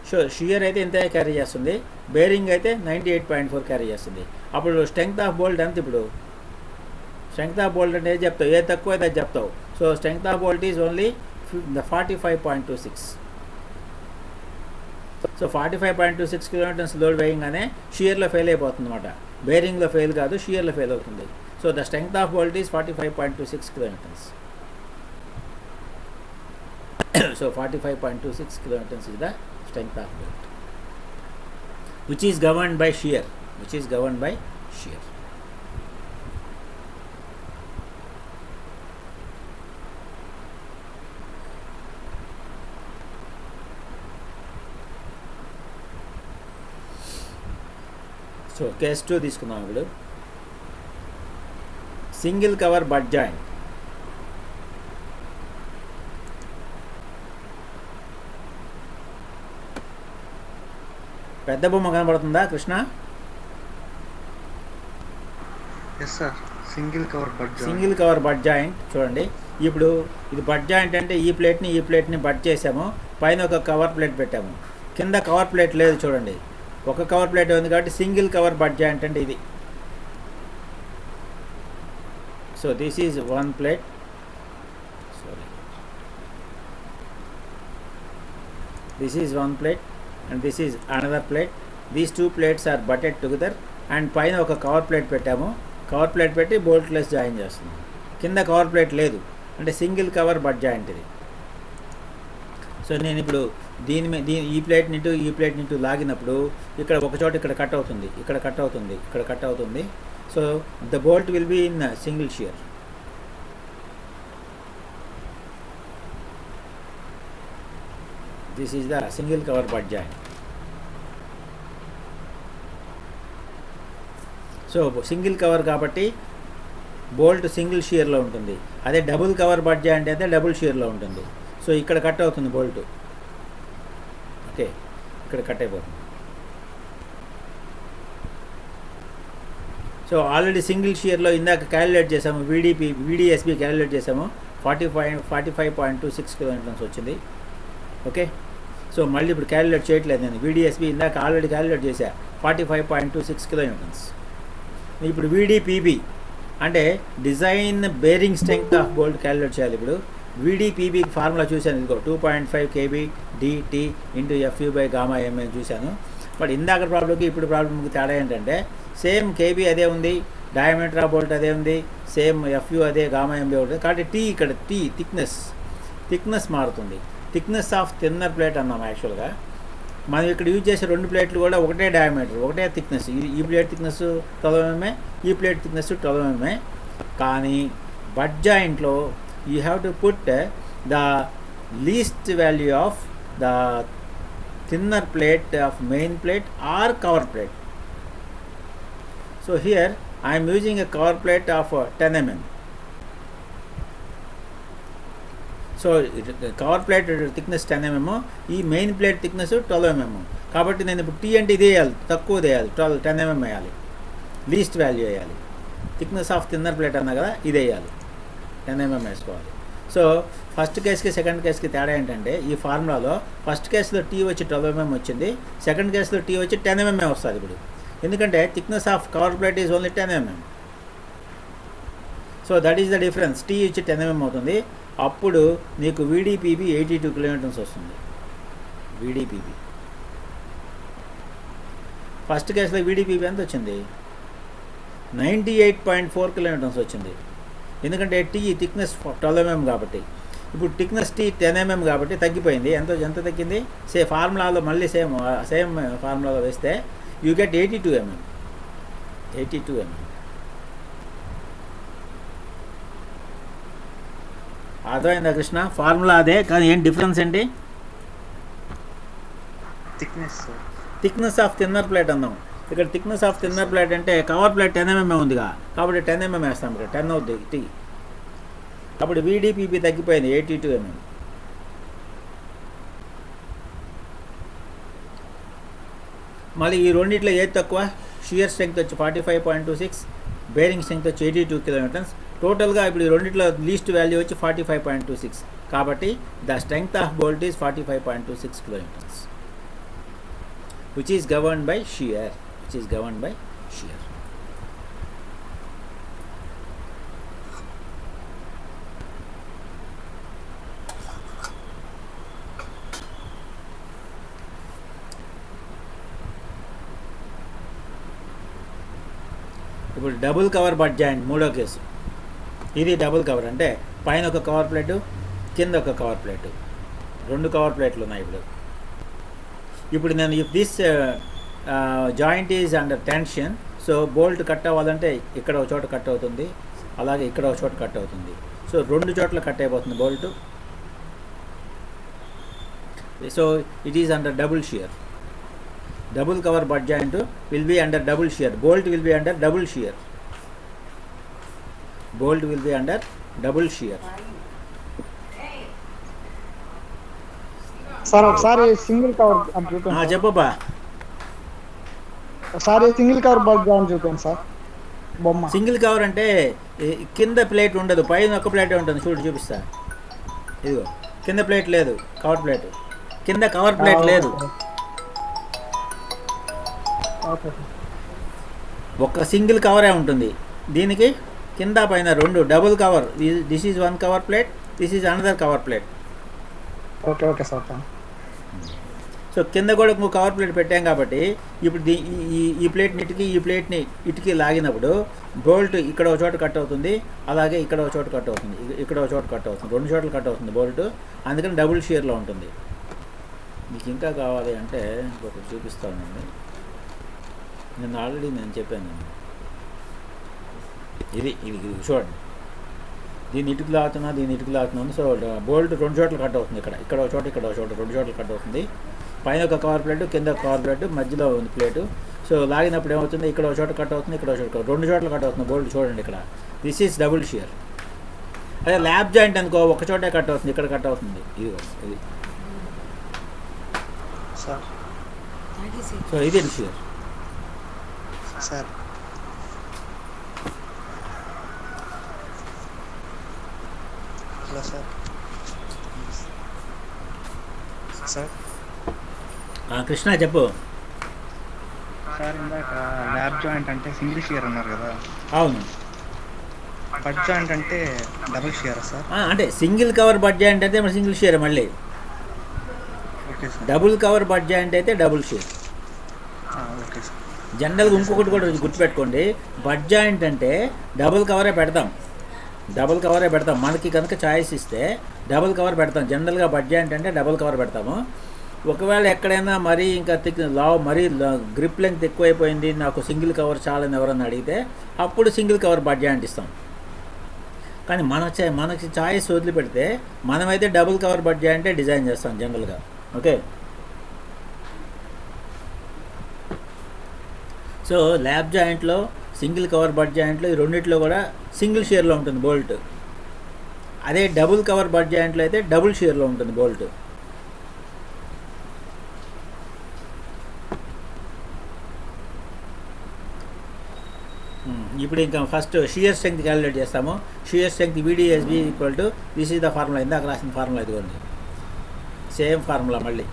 సో షియర్ అయితే ఇంత క్యారీ చేస్తుంది, బేరింగ్ అయితే 98.4 క్యారీ చేస్తుంది. అప్పుడు స్ట్రెంగ్త్ ఆఫ్ బోల్ట్ ఎంత? ఇప్పుడు స్ట్రెంగ్త్ ఆఫ్ బోల్ట్ అంటే ఏది చెప్తావు? ఏది తక్కువ అయితే అది చెప్తావు. So strength of bolt is only 45.26. So 45.26 kilometres load వేయంగానే షియర్లో ఫెయిల్ అయిపోతుంది అనమాట. బేరింగ్లో ఫెయిల్ కాదు, షియర్లో ఫెయిల్ అవుతుంది. So the strength of bolt is 45.26 kilometres. So 45.26 kilometers is the strength of bolt, which is governed by shear. So case 2 తీసుకుందాం. ఇప్పుడు సింగిల్ కవర్ బట్ జాయింట్. పెద్ద బొమ్మ కనబడుతుందా Krishna? Yes sir, single cover butt joint చూడండి. ఇప్పుడు ఇది but joint అంటే ఈ ప్లేట్ని బట్ చేసాము, పైన ఒక కవర్ ప్లేట్ పెట్టాము, కింద కవర్ ప్లేట్ లేదు. చూడండి, ఒక కవర్ ప్లేట్ ఉంది కాబట్టి సింగిల్ కవర్ బట్ జాయింట్ అంటే ఇది. So this is one plate, this is one plate and this is another plate. These two plates are butted together and పైన ఒక కవర్ ప్లేట్ పెట్టాము, కవర్ ప్లేట్ పెట్టి బోల్ట్లెస్ join చేస్తున్నాం. కింద కవర్ ప్లేట్ లేదు అంటే సింగిల్ కవర్ బట్ జాయింట్ ఇది. So నేను ఇప్పుడు ఈ ప్లేట్ నింటూ లాగినప్పుడు ఇక్కడ ఒక చోట ఇక్కడ కట్ అవుతుంది, ఇక్కడ కట్ అవుతుంది. So the bolt will be in single shear. This is the single cover butt joint. So single cover కాబట్టి బోల్ట్ సింగిల్ షియర్లో ఉంటుంది. అదే డబుల్ కవర్ బట్ జాయింట్ అయితే డబుల్ షియర్లో ఉంటుంది. సో ఇక్కడ కట్ అవుతుంది బోల్ట్. ఓకే, ఇక్కడ కట్ అయిపోతుంది. సో ఆల్రెడీ సింగిల్ షియర్లో ఇందాక క్యాలిక్యులేట్ చేసాము, వీడిఎస్బి క్యాలిక్యులేట్ చేసాము, 45.26 కిలోమీటర్స్ వచ్చింది. ఓకే, సో మళ్ళీ ఇప్పుడు క్యాలిక్యులేట్ చేయట్లేదు నేను. వీడిఎస్బి ఇందాక ఆల్రెడీ క్యాలిక్యులేట్ చేశా, 45.26 కిలోమీటర్స్. ఇప్పుడు వీడిపిబి అంటే design bearing strength of bolt calculate చేయాలి. ఇప్పుడు వీడిపిబికి ఫార్ములా చూశాను, ఇదిగో 2.5 kb dt into F U by gamma M అని చూశాను. బట్ ఇందాక ప్రాబ్లంకి ఇప్పుడు ప్రాబ్లంకి తేడా ఏంటంటే సేమ్ కేబీ అదే ఉంది, డయామీటర్ ఆఫ్ బోల్ట్ అదే ఉంది, సేమ్ ఎఫ్యూ అదే, గామా ఎంబీ ఉంటుంది. కాబట్టి ఇక్కడ థిక్నెస్ మారుతుంది. థిక్నెస్ ఆఫ్ థిన్నర్ ప్లేట్ అన్నాం. యాక్చువల్గా మనం ఇక్కడ యూజ్ చేసే రెండు ప్లేట్లు కూడా ఒకటే డయామీటర్, ఒకటే థిక్నెస్. ఈ ప్లేట్ థిక్నెస్ 12 mm, ఈ ప్లేట్ థిక్నెస్ 12 mm. కానీ బట్ జాయింట్లో you have to put the least value of the thinner plate of main plate or cover plate. So here I'm using a cover plate of 10 mm. So cover plate thickness 10 mm, ఈ main plate thickness 12 mm. కాబట్టి నేను ఇప్పుడు tea అంటే ఇదే వేయాలి, తక్కువ వేయాలి, 10 mm వేయాలి, లీస్ట్ వాల్యూ వేయాలి. థిక్నెస్ ఆఫ్ థిన్నర్ ప్లేట్ అన్నా కదా, ఇది వేయాలి, 10 mm వేసుకోవాలి. సో ఫస్ట్ కేసుకి సెకండ్ కేసుకి తేడా ఏంటంటే ఈ ఫార్ములాలో ఫస్ట్ కేసులో టీ వచ్చి 12 mm వచ్చింది, సెకండ్ కేసులో టీ వచ్చి 10 mm వస్తుంది ఇప్పుడు. ఎందుకంటే thickness of cover plate is only 10 mm. So that is the difference. T వచ్చి 10 mm అవుతుంది. అప్పుడు నీకు వీడిపిబి 82 కిలోమీటర్స్ వస్తుంది. వీడిపిబి ఫస్ట్ కేసులో వీడిపిబి ఎంత వచ్చింది? 98.4 కిలోమీటర్స్ వచ్చింది. ఎందుకంటే టీ థిక్నెస్ 12 mm కాబట్టి. ఇప్పుడు థిక్నెస్ టీ 10 mm కాబట్టి తగ్గిపోయింది. ఎంత తగ్గింది? ఫార్ములాలో మళ్ళీ సేమ్ ఫార్ములాలో వేస్తే యూ గెట్ 82 mm. 82 mm. అర్థమైందా కృష్ణ? ఫార్ములా అదే, కానీ ఏం డిఫరెన్స్ ఏంటి? Thickness sir. Thickness of thinner plate అన్నాం. ఇక్కడ థిక్నెస్ ఆఫ్ థిన్నర్ ప్లేట్ అంటే కవర్ ప్లేట్ 10 mm ఉందిగా, కాబట్టి 10 mm వేస్తాం. ఇక్కడ 10 అవుతుంది టీ. అప్పుడు వీడిపిబి తగ్గిపోయింది 82 mm. మళ్ళీ ఈ రెండిట్లో ఏది తక్కువ? షియర్ స్ట్రెంగ్త్ వచ్చి 45.26, బేరింగ్ స్ట్రెంగ్త్ వచ్చి 82 కిలోమీటర్స్. టోటల్గా ఇప్పుడు ఈ రెండిట్లో లీస్ట్ వాల్యూ వచ్చి 45.26. కాబట్టి the strength of bolt is 45.26 kilometres, which is governed by shear. ఇప్పుడు డబుల్ కవర్ బట్ జాయింట్ మూడో కేసు. ఇది డబుల్ కవర్ అంటే పైన ఒక కవర్ ప్లేటు, కింద ఒక కవర్ ప్లేటు, 2 కవర్ ప్లేట్లు ఉన్నాయి. ఇప్పుడు నేను if this joint is under tension, so bolt cut అవ్వాలంటే ఇక్కడ ఒక చోట కట్ అవుతుంది, అలాగే ఇక్కడ ఒక చోట కట్ అవుతుంది. సో 2 చోట్ల కట్ అయిపోతుంది bolt. So it is under double shear. Double cover butt joint will be under double shear. Bolt will be under double shear. Sir ఒకసారి సింగిల్ కవర్ అని చూపించండి. చెప్పబ్బా. ఒకసారి సింగిల్ కవర్ బల్బ్ జాయిన్ చూపించండి సార్. బొమ్మ సింగిల్ కవర్ అంటే కింద ప్లేట్ ఉండదు, పైన ఒక ప్లేటే ఉంటుంది. చూపిస్తా. ఇదిగో కింద ప్లేట్ లేదు, కవర్ ప్లేట్ కింద కవర్ ప్లేట్ లేదు. ఒక సింగిల్ కవరే ఉంటుంది. దీనికి కింద పైన 2 double cover. This is 1 cover plate, this is another cover plate. Okay sir. So కింద కూడా ఇంకో కవర్ ప్లేట్ పెట్టాం కాబట్టి ఇప్పుడు ఈ ప్లేట్ని ఈ ప్లేట్ని ఇటుకి లాగినప్పుడు బోల్ట్ ఇక్కడ ఒక చోట కట్ అవుతుంది, అలాగే ఇక్కడ ఒక చోట కట్ అవుతుంది, ఇక్కడ ఒక చోట కట్ అవుతుంది, 2 చోట్ల కట్ అవుతుంది బోల్ట్. అందుకని డబుల్ షియర్లో ఉంటుంది. మీకు ఇంకా కావాలి అంటే ఇంకొకటి చూపిస్తానండి. నేను ఆల్రెడీ చెప్పాను. ఇది చూడండి. దీన్ని ఇటుకు లాగుతున్నాను. సో బోల్ట్ 2 చోట్ల కట్ అవుతుంది. ఇక్కడ ఒక చోట, ఇక్కడ ఒక చోట, 2 చోట్ల కట్ అవుతుంది. పైన ఒక కవర్ ప్లేటు, కింద ఒక కవర్ ప్లేటు, మధ్యలో ఉంది ప్లేటు. సో లాగినప్పుడు ఏమవుతుంది? ఇక్కడ ఒక చోట కట్ అవుతుంది, ఇక్కడ ఒక చోట, 2 చోట్ల కట్ అవుతుంది బోల్ట్. చూడండి ఇక్కడ దిస్ ఈజ్ డబుల్ షియర్. అదే ల్యాబ్ జాయింట్ అనుకో, ఒక చోటే కట్ అవుతుంది, ఇక్కడ కట్ అవుతుంది. ఇది సో ఇది shear sir. Hello sir. Krishna చెప్పు. సార్ ఇందాక ల్యాబ్ జాయింట్ అంటే సింగిల్ షియర్ అన్నారు కదా. అవును. బట్ జాయింట్ అంటే డబుల్ షియర్ సార్. అంటే సింగిల్ కవర్ బట్ జాయింట్ అయితే సింగిల్ షియర్. మళ్ళీ okay sir. Double cover butt joint అయితే డబుల్ షియర్. Okay sir. జనరల్గా ఇంకొకటి కూడా గుర్తుపెట్టుకోండి. బట్ జాయింట్ అంటే డబుల్ కవరే పెడతాం. మనకి కనుక ఛాయిస్ ఇస్తే డబుల్ కవర్ పెడతాం. జనరల్గా బట్ జాయింట్ అంటే డబుల్ కవర్ పెడతాము. ఒకవేళ ఎక్కడైనా మరీ ఇంకా మరీ గ్రిప్ లెంగ్త్ ఎక్కువైపోయింది, నాకు సింగిల్ కవర్ చాలని ఎవరన్నా అడిగితే అప్పుడు సింగిల్ కవర్ బట్ జాయింట్ ఇస్తాం. కానీ మనకి ఛాయిస్ వదిలిపెడితే మనమైతే డబుల్ కవర్ బట్ జాయింటే డిజైన్ చేస్తాం జనరల్గా. ఓకే. సో ల్యాబ్ జాయింట్లో, సింగిల్ కవర్ బట్ జాయింట్లో ఈ రెండిట్లో కూడా సింగిల్ షియర్లో ఉంటుంది బోల్ట్. అదే డబుల్ కవర్ బట్ జాయింట్లో అయితే డబుల్ షియర్లో ఉంటుంది బోల్ట్. ఇప్పుడు ఇంకా ఫస్ట్ షియర్ స్ట్రెంగ్త్ క్యాలిక్యులేట్ చేస్తాము. Shear strength VDSB equal to this is the formula. ఇందాక రాసిన ఫార్ములా ఇదిగోండి, సేమ్ ఫార్ములా. మళ్ళీ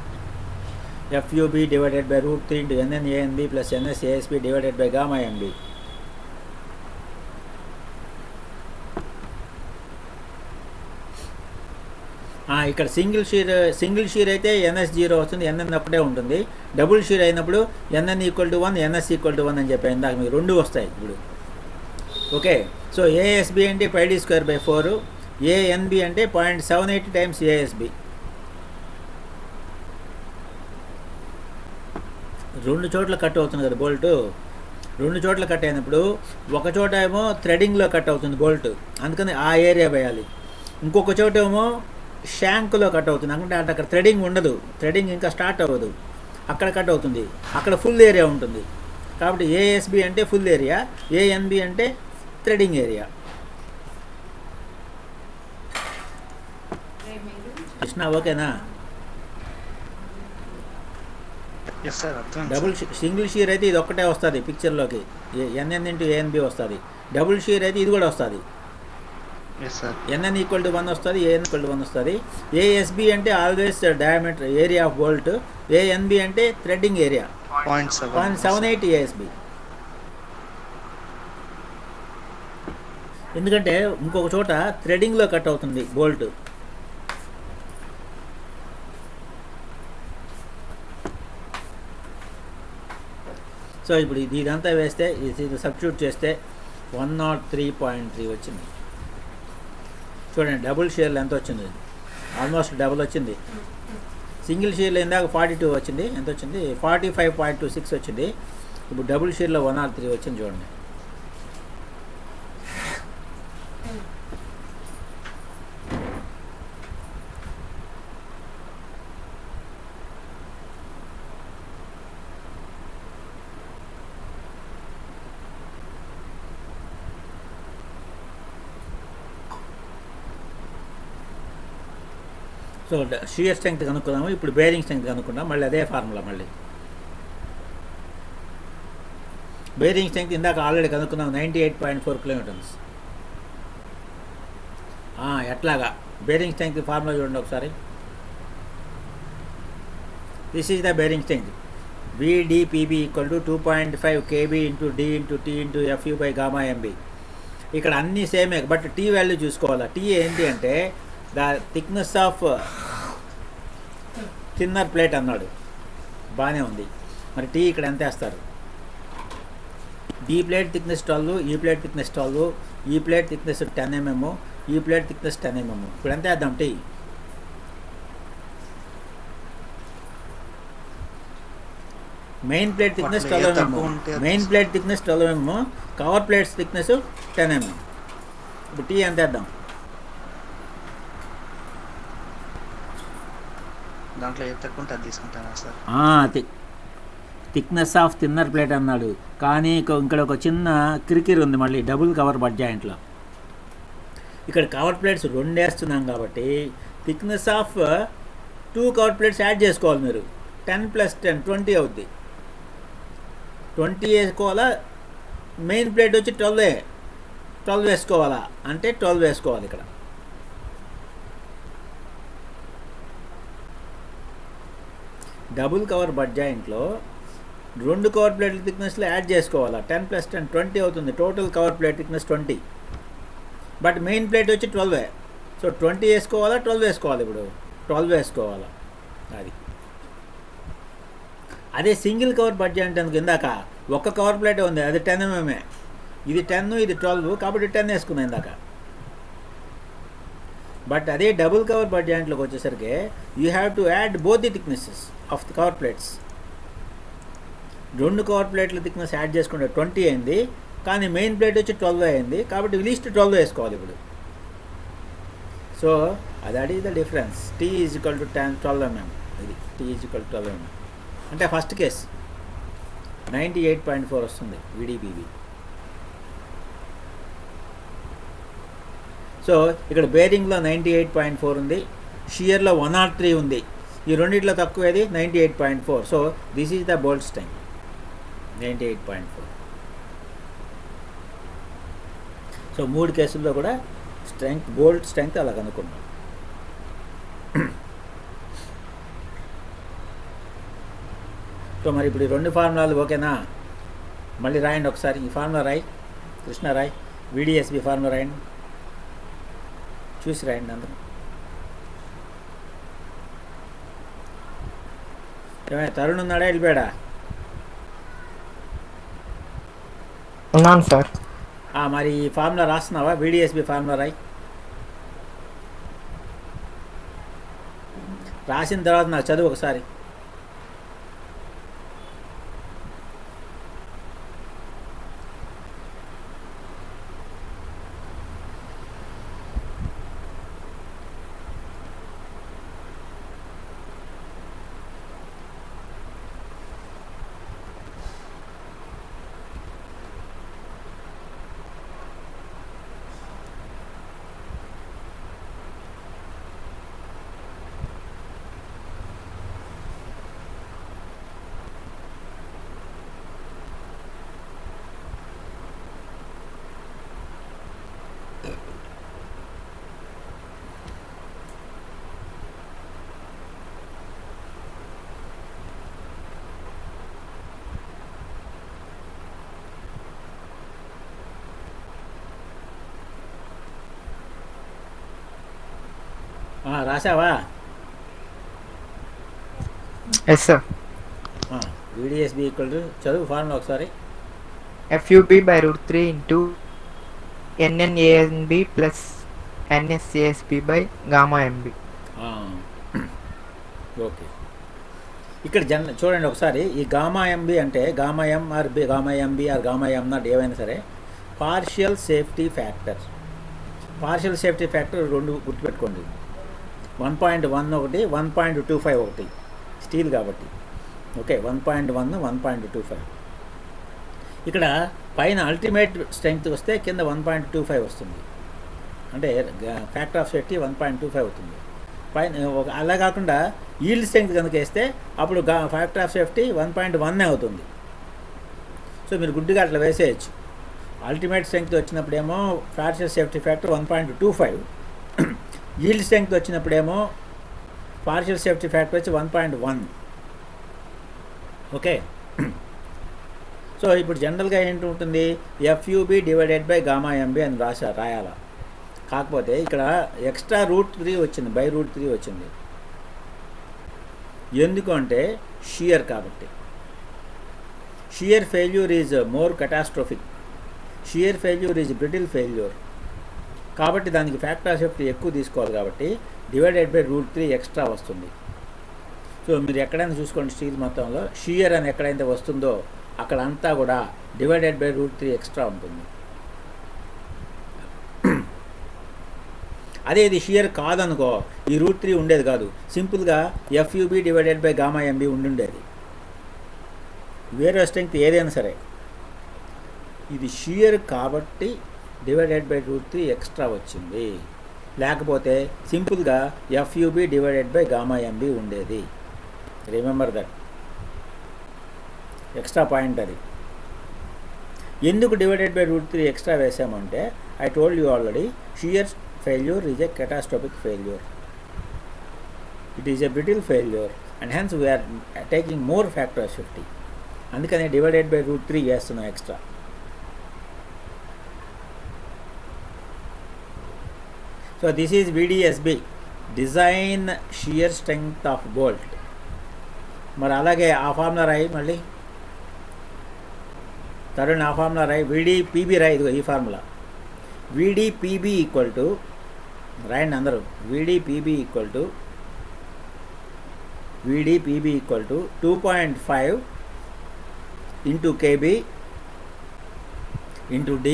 FUB divided by √3 into NNANB plus NSASB divided by gamma MB. ఇక్కడ సింగిల్ షీర్ అయితే ఎన్ఎస్ 0 వస్తుంది, ఎన్ఎన్ అప్పుడే ఉంటుంది. డబుల్ షీర్ అయినప్పుడు NN equal to 1, NS equal to 1 అని చెప్పాను ఇందాక, మీకు 2 వస్తాయి ఇప్పుడు. ఓకే, సో ఏఎస్బి అంటే πd²/4, ఏఎన్బి అంటే 0.78 టైమ్స్ ఏఎస్బి. 2 చోట్ల కట్ అవుతుంది కదా బోల్ట్, 2 చోట్ల కట్ అయినప్పుడు ఒక చోట ఏమో థ్రెడింగ్లో కట్ అవుతుంది బోల్ట్, అందుకని ఆ ఏరియా వేయాలి. ఇంకొక చోట ఏమో షాంక్లో కట్ అవుతుంది, అంటే అక్కడ థ్రెడింగ్ ఉండదు, థ్రెడింగ్ ఇంకా స్టార్ట్ అవ్వదు, అక్కడ కట్ అవుతుంది, అక్కడ ఫుల్ ఏరియా ఉంటుంది. కాబట్టి ఏఎస్బి అంటే ఫుల్ ఏరియా, ఏఎన్బి అంటే థ్రెడింగ్ ఏరియా. కృష్ణ ఓకేనా? ఎస్ సార్, అర్థం. డబుల్ సింగిల్ షీర్ అయితే ఇది ఒక్కటే వస్తుంది పిక్చర్లోకి, ఎన్ఎన్ ఇంటూ ఏఎన్బి వస్తుంది. డబుల్ షీర్ అయితే ఇది కూడా వస్తుంది, yes sir. NN equal to 1 వస్తుంది, ఏఎన్ ఈక్వల్ టు 1 వస్తుంది. ఏఎస్బి అంటే always diameter area of bolt, ANB అంటే థ్రెడ్డింగ్ ఏరియా 0.78 ఏఎస్బి. ఎందుకంటే ఇంకొక చోట థ్రెడింగ్లో కట్ అవుతుంది బోల్ట్. సో ఇప్పుడు ఇదంతా వేస్తే ఇది సబ్స్టిట్యూట్ చేస్తే 103.3 వచ్చింది. చూడండి డబుల్ షేర్లు ఎంత వచ్చింది, ఆల్మోస్ట్ డబుల్ వచ్చింది. సింగిల్ షేర్లో ఇందాక 42 వచ్చింది, ఎంత వచ్చింది 45.26 వచ్చింది. ఇప్పుడు డబుల్ షేర్లో 103 వచ్చింది చూడండి. సో షియర్ స్ట్రెంగ్త్ కనుక్కుందాము, ఇప్పుడు బేరింగ్ స్ట్రెంగ్త్ కనుక్కుందాం. మళ్ళీ అదే ఫార్ములా, మళ్ళీ బేరింగ్ స్ట్రెంగ్త్ ఇందాక ఆల్రెడీ కనుక్కున్నాం 98.4 కిలోమీటర్స్. ఎట్లాగా బేరింగ్ స్ట్రెంగ్త్ ఫార్ములా చూడండి ఒకసారి. This is the bearing strength, VDPB equal to 2.5 KB into D into T into FU/γ/MB. ఇక్కడ అన్నీ సేమే, బట్ T వాల్యూ చూసుకోవాలా. T ఏంటి అంటే the thickness of thinner plate అన్నాడు, బాగానే ఉంది. మరి T ఇక్కడ ఎంత వేస్తారు? ఈ ప్లేట్ థిక్నెస్ 12, ఈ ప్లేట్ థిక్నెస్ 12, ఈ ప్లేట్ థిక్నెస్ 10 mm, ఈ ప్లేట్ థిక్నెస్ 10 mm. ఇప్పుడు ఎంత వేద్దాం T? Main plate thickness 12 mm, main plate thickness 12 mm, cover plates thickness 10 mm. ఇప్పుడు T ఎంత వేద్దాం? దాంట్లో ఏ తక్కువ ఉంటే అది తీసుకుంటానా sir? Thickness of thinner plate అన్నాడు, కానీ ఇక్కడ ఒక చిన్న కిరికిరి ఉంది మళ్ళీ డబుల్ కవర్ బడ్ జాయింట్లో. ఇక్కడ కవర్ ప్లేట్స్ 2 వేస్తున్నాం కాబట్టి thickness of 2 cover plates add చేసుకోవాలి మీరు. 10 + 10 20 అవుద్ది. 20 వేసుకోవాలా, మెయిన్ ప్లేట్ వచ్చి 12 వేసుకోవాలా అంటే 12 వేసుకోవాలి. ఇక్కడ డబుల్ కవర్ బడ్ జాయింట్లో 2 కవర్ ప్లేట్ల థిక్నెస్లో యాడ్ చేసుకోవాలా. 10 + 10 20 అవుతుంది, total cover plate thickness 20. But main plate వచ్చి 12. సో 20 వేసుకోవాలా, 12 వేసుకోవాలి. ఇప్పుడు 12 వేసుకోవాలా. అదే సింగిల్ కవర్ బడ్ జాయింట్ అందుకు ఇందాక ఒక్క కవర్ ప్లేటే ఉంది, అది 10 mm, ఇది 10, ఇది 12, కాబట్టి 10 వేసుకున్నాం ఇందాక. బట్ అదే డబుల్ కవర్ బడ్ జాయింట్లోకి వచ్చేసరికి you have to add both the thicknesses of the cover plates. 2 cover ప్లేట్ల థిక్నెస్ యాడ్ చేసుకుంటే 20 అయింది, కానీ మెయిన్ ప్లేట్ వచ్చి 12 అయింది, కాబట్టి లీస్ట్ 12 వేసుకోవాలి ఇప్పుడు. So that is the difference. T is equal to 12 mm. ఇది T is equal to 12 mm అంటే ఫస్ట్ కేస్ 98.4 వస్తుంది VDPB. సో ఇక్కడ బేరింగ్లో 98.4 ఉంది, షియర్లో 103 ఉంది. ఈ రెండిట్లో తక్కువేది 98.4. So this is the bolt strength 98.4. So 3 కేసుల్లో కూడా బోల్ట్ స్ట్రెంగ్త్ అలా కనుక్కున్నాం. సో మరి ఇప్పుడు ఈ 2 ఫార్ములాలు ఓకేనా? మళ్ళీ రాయండి ఒకసారి. ఈ ఫార్ములా రాయి, కృష్ణ రాయ్, VDSB ఫార్ములా రాయండి, చూసి రాయండి అందరూ. ఏమైనా తరుణ్ ఉన్నాడా వెళ్ళిపోయాడా? ఉన్నాను సార్. మరి ఈ ఫార్ములా రాస్తున్నావా? VDSB ఫార్ములా రాసిన తర్వాత నాకు చదువు ఒకసారి. రాసావా? Yes sir. VDSB equal to చదువు ఫార్ములా ఒకసారి. FUB/√3 into NNANB plus NSASB/γMB. Okay, ఇక్కడ చూడండి ఒకసారి. ఈ γMB అంటే γM are γMB are γM0 ఏవైనా సరే partial safety factor. Partial safety factor రెండు గుర్తుపెట్టుకోండి. 1.1 ఒకటి, 1.25 ఒకటి, స్టీల్ కాబట్టి. ఓకే, 1.1 1.25. ఇక్కడ పైన అల్టిమేట్ స్ట్రెంగ్త్ వస్తే కింద 1.25 వస్తుంది. అంటే ఫ్యాక్టర్ ఆఫ్ సేఫ్టీ 1.25 అవుతుంది పైన. అలా కాకుండా ఈల్డ్ స్ట్రెంగ్త్ కనుక వేస్తే అప్పుడు ఫ్యాక్టర్ ఆఫ్ సేఫ్టీ 1.1 అవుతుంది. సో మీరు గుడ్డిగా అట్లా వేసేయచ్చు. అల్టిమేట్ స్ట్రెంగ్త్ వచ్చినప్పుడేమో partial safety factor 1.25, yield strength వచ్చినప్పుడేమో పార్షియల్ సేఫ్టీ ఫ్యాక్టర్ వచ్చి 1.1. ఓకే, సో ఇప్పుడు జనరల్గా ఏంటి ఉంటుంది, FUB/γMB అని రాయాలా. కాకపోతే ఇక్కడ ఎక్స్ట్రా √3 వచ్చింది, √3 వచ్చింది. ఎందుకు అంటే షియర్ కాబట్టి. Shear failure is more catastrophic. Shear failure is brittle failure. కాబట్టి దానికి ఫ్యాక్టర్ ఆఫ్ సేఫ్టీ ఎక్కువ తీసుకోవాలి కాబట్టి /√3 ఎక్స్ట్రా వస్తుంది. సో మీరు ఎక్కడైనా చూసుకోండి, స్టీల్ మొత్తంలో షియర్ అని ఎక్కడైతే వస్తుందో అక్కడ అంతా కూడా /√3 ఎక్స్ట్రా ఉంటుంది. అదే ఇది షియర్ కాదనుకో ఈ √3 ఉండేది కాదు, సింపుల్గా FUB/γMB ఉండుండేది. వేరే స్ట్రెంగ్త్ ఏదైనా సరే ఇది షియర్ కాబట్టి /√3 ఎక్స్ట్రా వచ్చింది. లేకపోతే సింపుల్గా FUB/γMB ఉండేది. రిమెంబర్ దట్, ఎక్స్ట్రా పాయింట్ అది. ఎందుకు /√3 ఎక్స్ట్రా వేసామంటే I told you already, shear failure is a catastrophic failure. It is a brittle failure and hence we are taking more factor of safety. అందుకనే /√3 వేస్తున్నాం extra. So this is VDSB, design shear strength of bolt. మరి అలాగే ఆ formula రాయి మళ్ళీ తరుణ్, ఆ formula రాయి. VDPB రాయి, ఇదిగో ఈ ఫార్ములా. VDPB ఈక్వల్ టు రాయండి అందరూ. VDPB equal to 2.5 into KB into D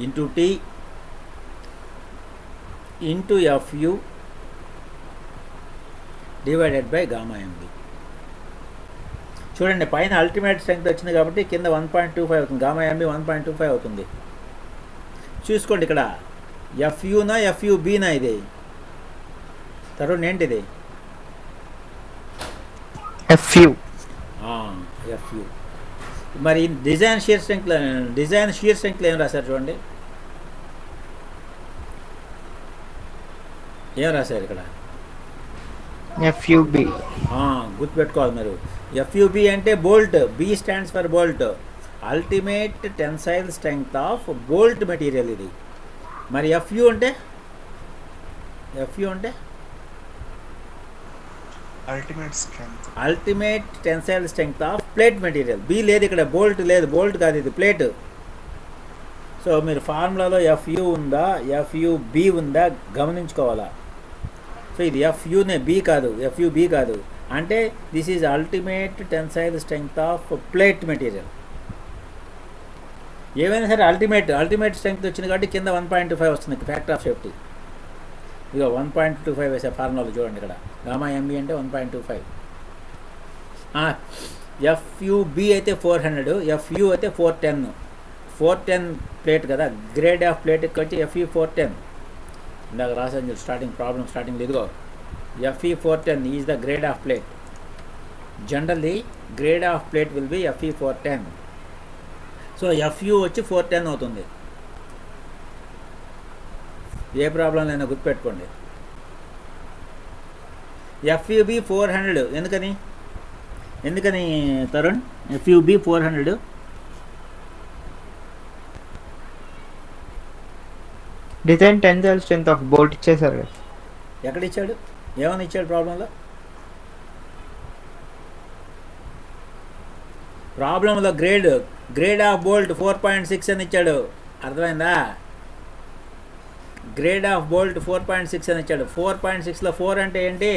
into T into FU /γMB. చూడండి పైన అల్టిమేట్ స్ట్రెంగ్త్ వచ్చింది కాబట్టి కింద 1.25 అవుతుంది, γMB 1.25 అవుతుంది. చూసుకోండి ఇక్కడ FUనా FUBనా ఇది తరుణ్ ఏంటిది? FU. FU. మరి డిజైన్ షియర్ స్ట్రెంగ్త్లో ఏం రాశారు చూడండి, ఏం రాశారు ఇక్కడ? FUB. గుర్తుపెట్టుకోవాలి మీరు. FUB అంటే bolt, B stands for bolt, ultimate tensile strength of bolt material ఇది. మరి FU అంటే ultimate strength. Ultimate tensile strength of plate material. B లేదు ఇక్కడ, బోల్ట్ లేదు, బోల్ట్ కాదు ఇది ప్లేట్. సో మీరు ఫార్ములాలో ఎఫ్యు ఉందా ఎఫ్యుబి ఉందా గమనించుకోవాలా. సో ఇది ఎఫ్యునే, బి కాదు, ఎఫ్యుబి కాదు. అంటే this is ultimate tensile strength of plate material. ఏమైనా సరే అల్టిమేట్ స్ట్రెంగ్త్ వచ్చింది కాబట్టి కింద 1.25 వస్తుంది ఫ్యాక్టర్ ఆఫ్ సేఫ్టీ. ఇక 1.25 వేసే ఫార్ములాలు చూడండి ఇక్కడ. గామా ఎంబీ అంటే 1.25. ఎఫ్యుబి అయితే 400, ఎఫ్యు అయితే 410 ప్లేట్ కదా, గ్రేడ్ ఆఫ్ ప్లేట్కి వచ్చి ఎఫ్యు 410. ఇందాక రాసాను స్టార్టింగ్ ఇదిగో FE 410 is the grade of plate. Generally grade of plate will be FE 410. So FU వచ్చి 410 అవుతుంది. ఏ ప్రాబ్లం లేనా గుర్తుపెట్టుకోండి. ఎఫ్యుబి 400 ఎందుకని Tarun F U B 400? Design tensile strength of bolt ఇచ్చేసారు కదా. ఎక్కడ ఇచ్చాడు, ఏమని ఇచ్చాడు ప్రాబ్లంలో గ్రేడ్ ఆఫ్ బోల్ట్ 4.6 అని ఇచ్చాడు. అర్థమైందా? గ్రేడ్ ఆఫ్ బోల్ట్ 4.6 అని ఇచ్చాడు. 4.6లో 4 అంటే ఏంటి?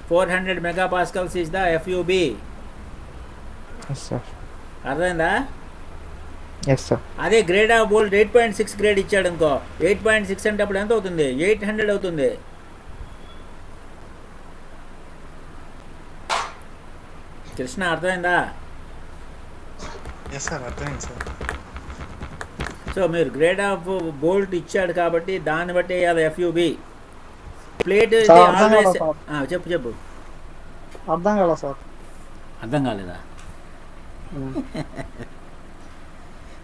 400 megapascals is the F U B. Yes sir. అర్థమైందా? Yes sir. అదే గ్రేడ్ ఆఫ్ బోల్ట్ 8.6 గ్రేడ్ ఇచ్చాడు అనుకో, 8.6 అంటే అప్పుడు ఎంత అవుతుంది? 800 అవుతుంది. కృష్ణ అర్థమైందా? ఎస్ సార్, అర్థమైంది సార్. సో మీరు గ్రేడ్ ఆఫ్ బోల్ట్ ఇచ్చాడు కాబట్టి దాన్ని బట్టి అది ఎఫ్యుబి. ప్లేట్ సార్, అర్థం కాదా సార్? చెప్పు. అర్థం కదా సార్? అర్థం కాలేదా?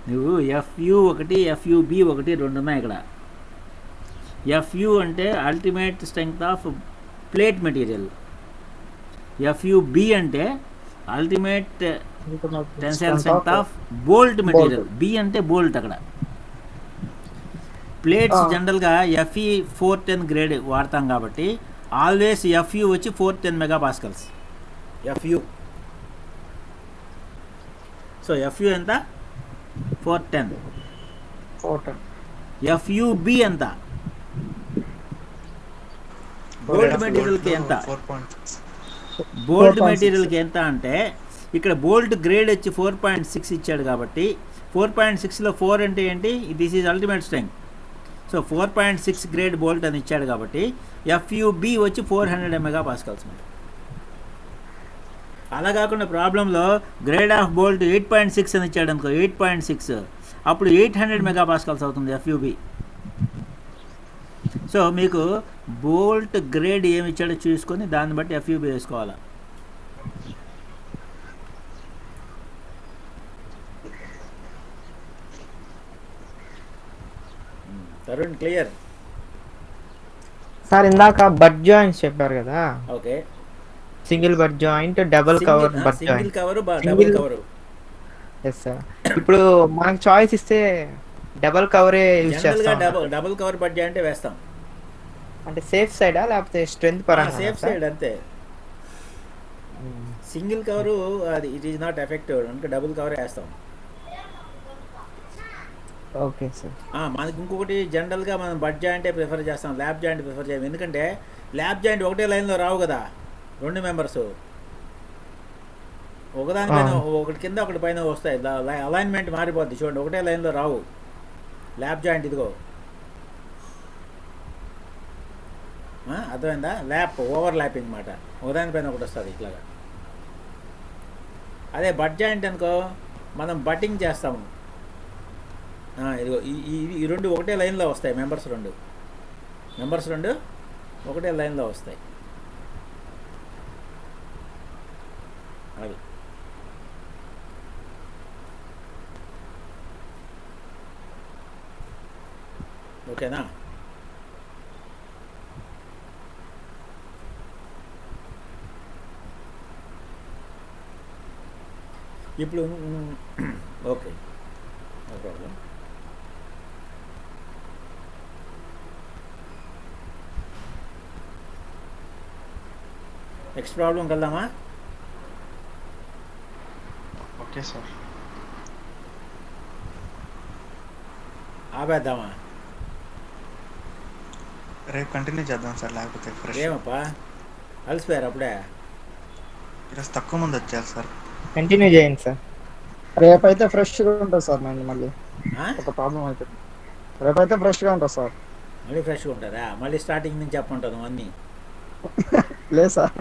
నువ్వు ఎఫ్యు ఒకటి ఎఫ్యుబి ఒకటి రెండు ఉన్నాయి ఇక్కడ. ఎఫ్యు అంటే ultimate strength of plate material, F U B అంటే ultimate tensile strength of bolt material. B అంటే బోల్ట్. అక్కడ ప్లేట్స్ జనరల్గా ఎఫ్ఈ 410 గ్రేడ్ వాడతాం కాబట్టి ఆల్వేస్ ఎఫ్యు వచ్చి 410 మెగాపాస్కల్స్ ఎఫ్యు. సో ఎఫ్యు ఎంత? 410. ఎఫ్యుబి ఎంత? బోల్ట్ మెటీరియల్కి ఎంత? 4.6. బోల్ట్ మెటీరియల్కి ఎంత అంటే ఇక్కడ బోల్ట్ గ్రేడ్ వచ్చి 4.6 ఇచ్చాడు కాబట్టి 4.6లో 4 అంటే ఏంటి? This is ultimate strength. So 4.6 grade bolt అని ఇచ్చాడు కాబట్టి ఎఫ్యుబి వచ్చి 400 మెగాపాస్కల్స్. అలా కాకుండా ప్రాబ్లంలో గ్రేడ్ ఆఫ్ బోల్ట్ 8.6 అని ఇచ్చాడు అనుకో, 8.6 అప్పుడు 800 మెగాపాస్కల్స్ అవుతుంది ఎఫ్యుబి. సో మీకు బోల్ట్ గ్రేడ్ ఏమి ఇచ్చాడో చూసుకొని దాన్ని బట్టి ఎఫ్యుబి వేసుకోవాలి. తరుణ్ క్లియర్? సార్ ఇందాక బట్ జాయింట్స్ చెప్పారు కదా. Okay. Single butt joint, double cover butt single joint. Cover double cover. Yes sir. ఇప్పుడు మనకు చాయిస్ ఇస్తే డబుల్ కవరే యూజ్ జనరల్గా చేస్తాం. డబుల్ కవర్ బట్ జాయింట్ వేస్తాం. అంటే సేఫ్ సైడా లేకపోతే స్ట్రెంత్ పరంగా? సేఫ్ సైడ్ అంతే. సింగిల్ కవరు అది ఇట్ ఈజ్ నాట్ ఎఫెక్టివ్ అంటే డబుల్ కవర్ వేస్తాం. Okay sir. మనకి ఇంకొకటి జనరల్గా మనం బట్ జాయింటే ప్రిఫర్ చేస్తాం, ల్యాబ్ జాయింట్ ప్రిఫర్ చేయం. ఎందుకంటే ల్యాబ్ జాయింట్ ఒకటే లైన్లో రావు కదా, 2 మెంబర్స్ ఒకదానిపైన ఒకటి కింద ఒకటి పైన వస్తాయి. అలైన్మెంట్ మారిపోద్ది చూడండి, ఒకటే లైన్లో రావు ల్యాబ్ జాయింట్. ఇదిగో అర్థమైందా? ఓవర్ ల్యాపింగ్ మాట, ఒకదానిపైన ఒకటి వస్తుంది ఇట్లాగా. అదే బట్ జాయింట్ అనుకో మనం బట్టింగ్ చేస్తాము. ఇదిగో ఈ రెండు ఒకటే లైన్లో వస్తాయి. మెంబర్స్ రెండు ఒకటే లైన్లో వస్తాయి. అది ఓకేనా? ఇప్పుడు ఓకే, నో ప్రాబ్లం. నెక్స్ట్ ప్రాబ్లంకి వెళ్దామా? Okay sir. ఆపేద్దామా? రేపు కంటిన్యూ చేద్దాం సార్, లేకపోతే ఫ్రెష్. ఏమప్పా అలసిపోయారు అప్పుడే? ఈరోజు తక్కువ మంది వచ్చారు సార్. కంటిన్యూ చేయండి సార్. రేపైతే ఫ్రెష్గా ఉంటుంది సార్. మళ్ళీ ఆ? ఒక ప్రాబ్లం అయితే రేపైతే ఫ్రెష్గా ఉంటుంది సార్. మళ్ళీ ఫ్రెష్గా ఉంటుందా? మళ్ళీ స్టార్టింగ్ నుంచి చెప్పంటాను అన్నీ. లేదు సార్.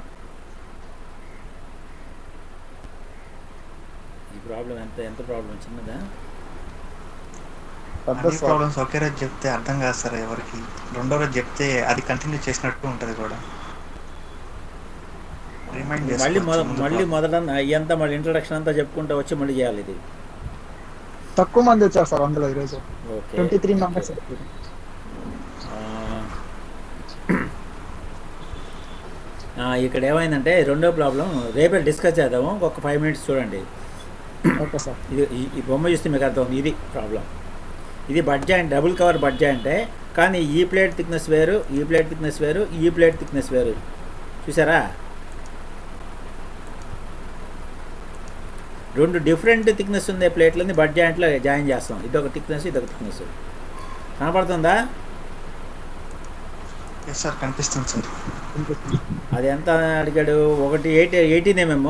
ఈ ప్రాబ్లం ఎంత ప్రాబ్లం చిన్నదా? పెద్ద అన్ని సార్. ప్రాబ్లమ్స్ ఒకే రోజు చెప్తే అర్థం కాదు సార్ ఎవరికి. రెండో రోజు చెప్తే అది కంటిన్యూ చేసినట్టు ఉంటుంది కూడా. రిమైండ్ మళ్ళీ మొదట ఎంత మళ్ళీ ఇంట్రడక్షన్ అంతా చెప్పుకుంటూ వచ్చి మళ్ళీ చేయాలి ఇది. తక్కువ మంది వచ్చారు సార్ అందులో ఈరోజు. Okay 23 members. ఇక్కడ ఏమైందంటే రెండో ప్రాబ్లం రేపే డిస్కస్ చేద్దాము. ఒక 5 minutes చూడండి. Okay sir. ఇది ఈ బొమ్మ చూస్తే మీకు అర్థం. ఇది ప్రాబ్లం. ఇది బడ్ జాయింట్, డబుల్ కవర్ బడ్ జాయింటే, కానీ ఈ ప్లేట్ థిక్నెస్ వేరు, ఈ ప్లేట్ థిక్నెస్ వేరు, ఈ ప్లేట్ థిక్నెస్ వేరు. చూసారా? రెండు డిఫరెంట్ థిక్నెస్ ఉండే ప్లేట్లని బడ్ జాయింట్లో జాయిన్ చేస్తాం. ఇదొక థిక్నెస్, ఇదొక థిక్నెస్. కనపడుతుందా? ఎస్ సార్, కనిపిస్తుంది సార్. అది ఎంత అడిగాడు? ఒకటి 18 mm.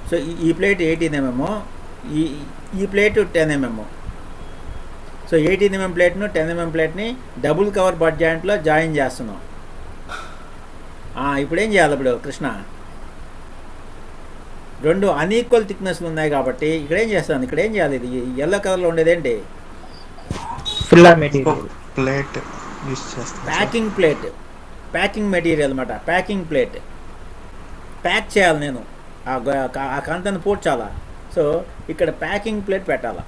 సో ఈ ప్లేట్ 18 mm, ఈ ప్లేట్ 10 mm. సో 18 mm ప్లేట్ను 10 mm ప్లేట్ని డబుల్ కవర్ బడ్ జాయింట్లో జాయిన్ చేస్తున్నాం. ఇప్పుడు ఏం చేయాలి? ఇప్పుడు కృష్ణ, రెండు అన్ఈక్వల్ థిక్నెస్లు ఉన్నాయి కాబట్టి ఇక్కడ ఏం చేస్తాను? ఇక్కడ ఏం చేయాలి? ఇది ఎల్లో కలర్లో ఉండేది ఏంటి? Filler material. ప్లేట్ యూస్ చేస్తాం. ప్యాకింగ్ ప్లేట్, ప్యాకింగ్ మెటీరియల్ అనమాట. ప్యాకింగ్ ప్లేట్ ప్యాక్ చేయాలి నేను, ఆ కంతను పూడ్చాలా. సో ఇక్కడ ప్యాకింగ్ ప్లేట్ పెట్టాలా.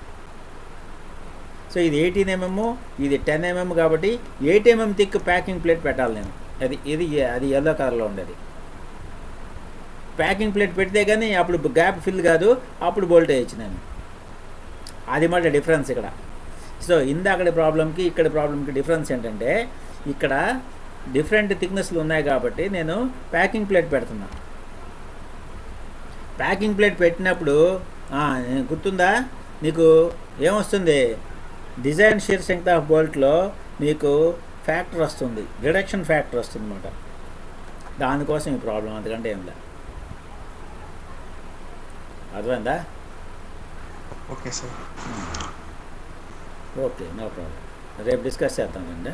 సో ఇది 18 mm, ఇది 10 mm కాబట్టి 8 mm థిక్ ప్యాకింగ్ ప్లేట్ పెట్టాలి నేను. అది ఎల్లో కలర్లో ఉండేది. ప్యాకింగ్ ప్లేట్ పెడితే కానీ అప్పుడు గ్యాప్ ఫిల్ కాదు, అప్పుడు బోల్ట్ వేయచ్చు నేను. అది మాట డిఫరెన్స్ ఇక్కడ. సో ఇందాకటి ప్రాబ్లంకి ఇక్కడ ప్రాబ్లంకి డిఫరెన్స్ ఏంటంటే, ఇక్కడ డిఫరెంట్ థిక్నెస్లు ఉన్నాయి కాబట్టి నేను ప్యాకింగ్ ప్లేట్ పెడుతున్నా. ప్యాకింగ్ ప్లేట్ పెట్టినప్పుడు గుర్తుందా నీకు? ఏమొస్తుంది? డిజైన్ షీర్ స్ట్రెంగ్త్ ఆఫ్ బోల్ట్లో మీకు ఫ్యాక్టర్ వస్తుంది, రిడక్షన్ ఫ్యాక్టర్ వస్తుంది అన్నమాట. దానికోసం ఈ ప్రాబ్లం, అందుకంటే ఏం లేదు. అర్థమైందా? Okay sir. Okay, no problem. రేపు డిస్కస్ చేద్దామండి.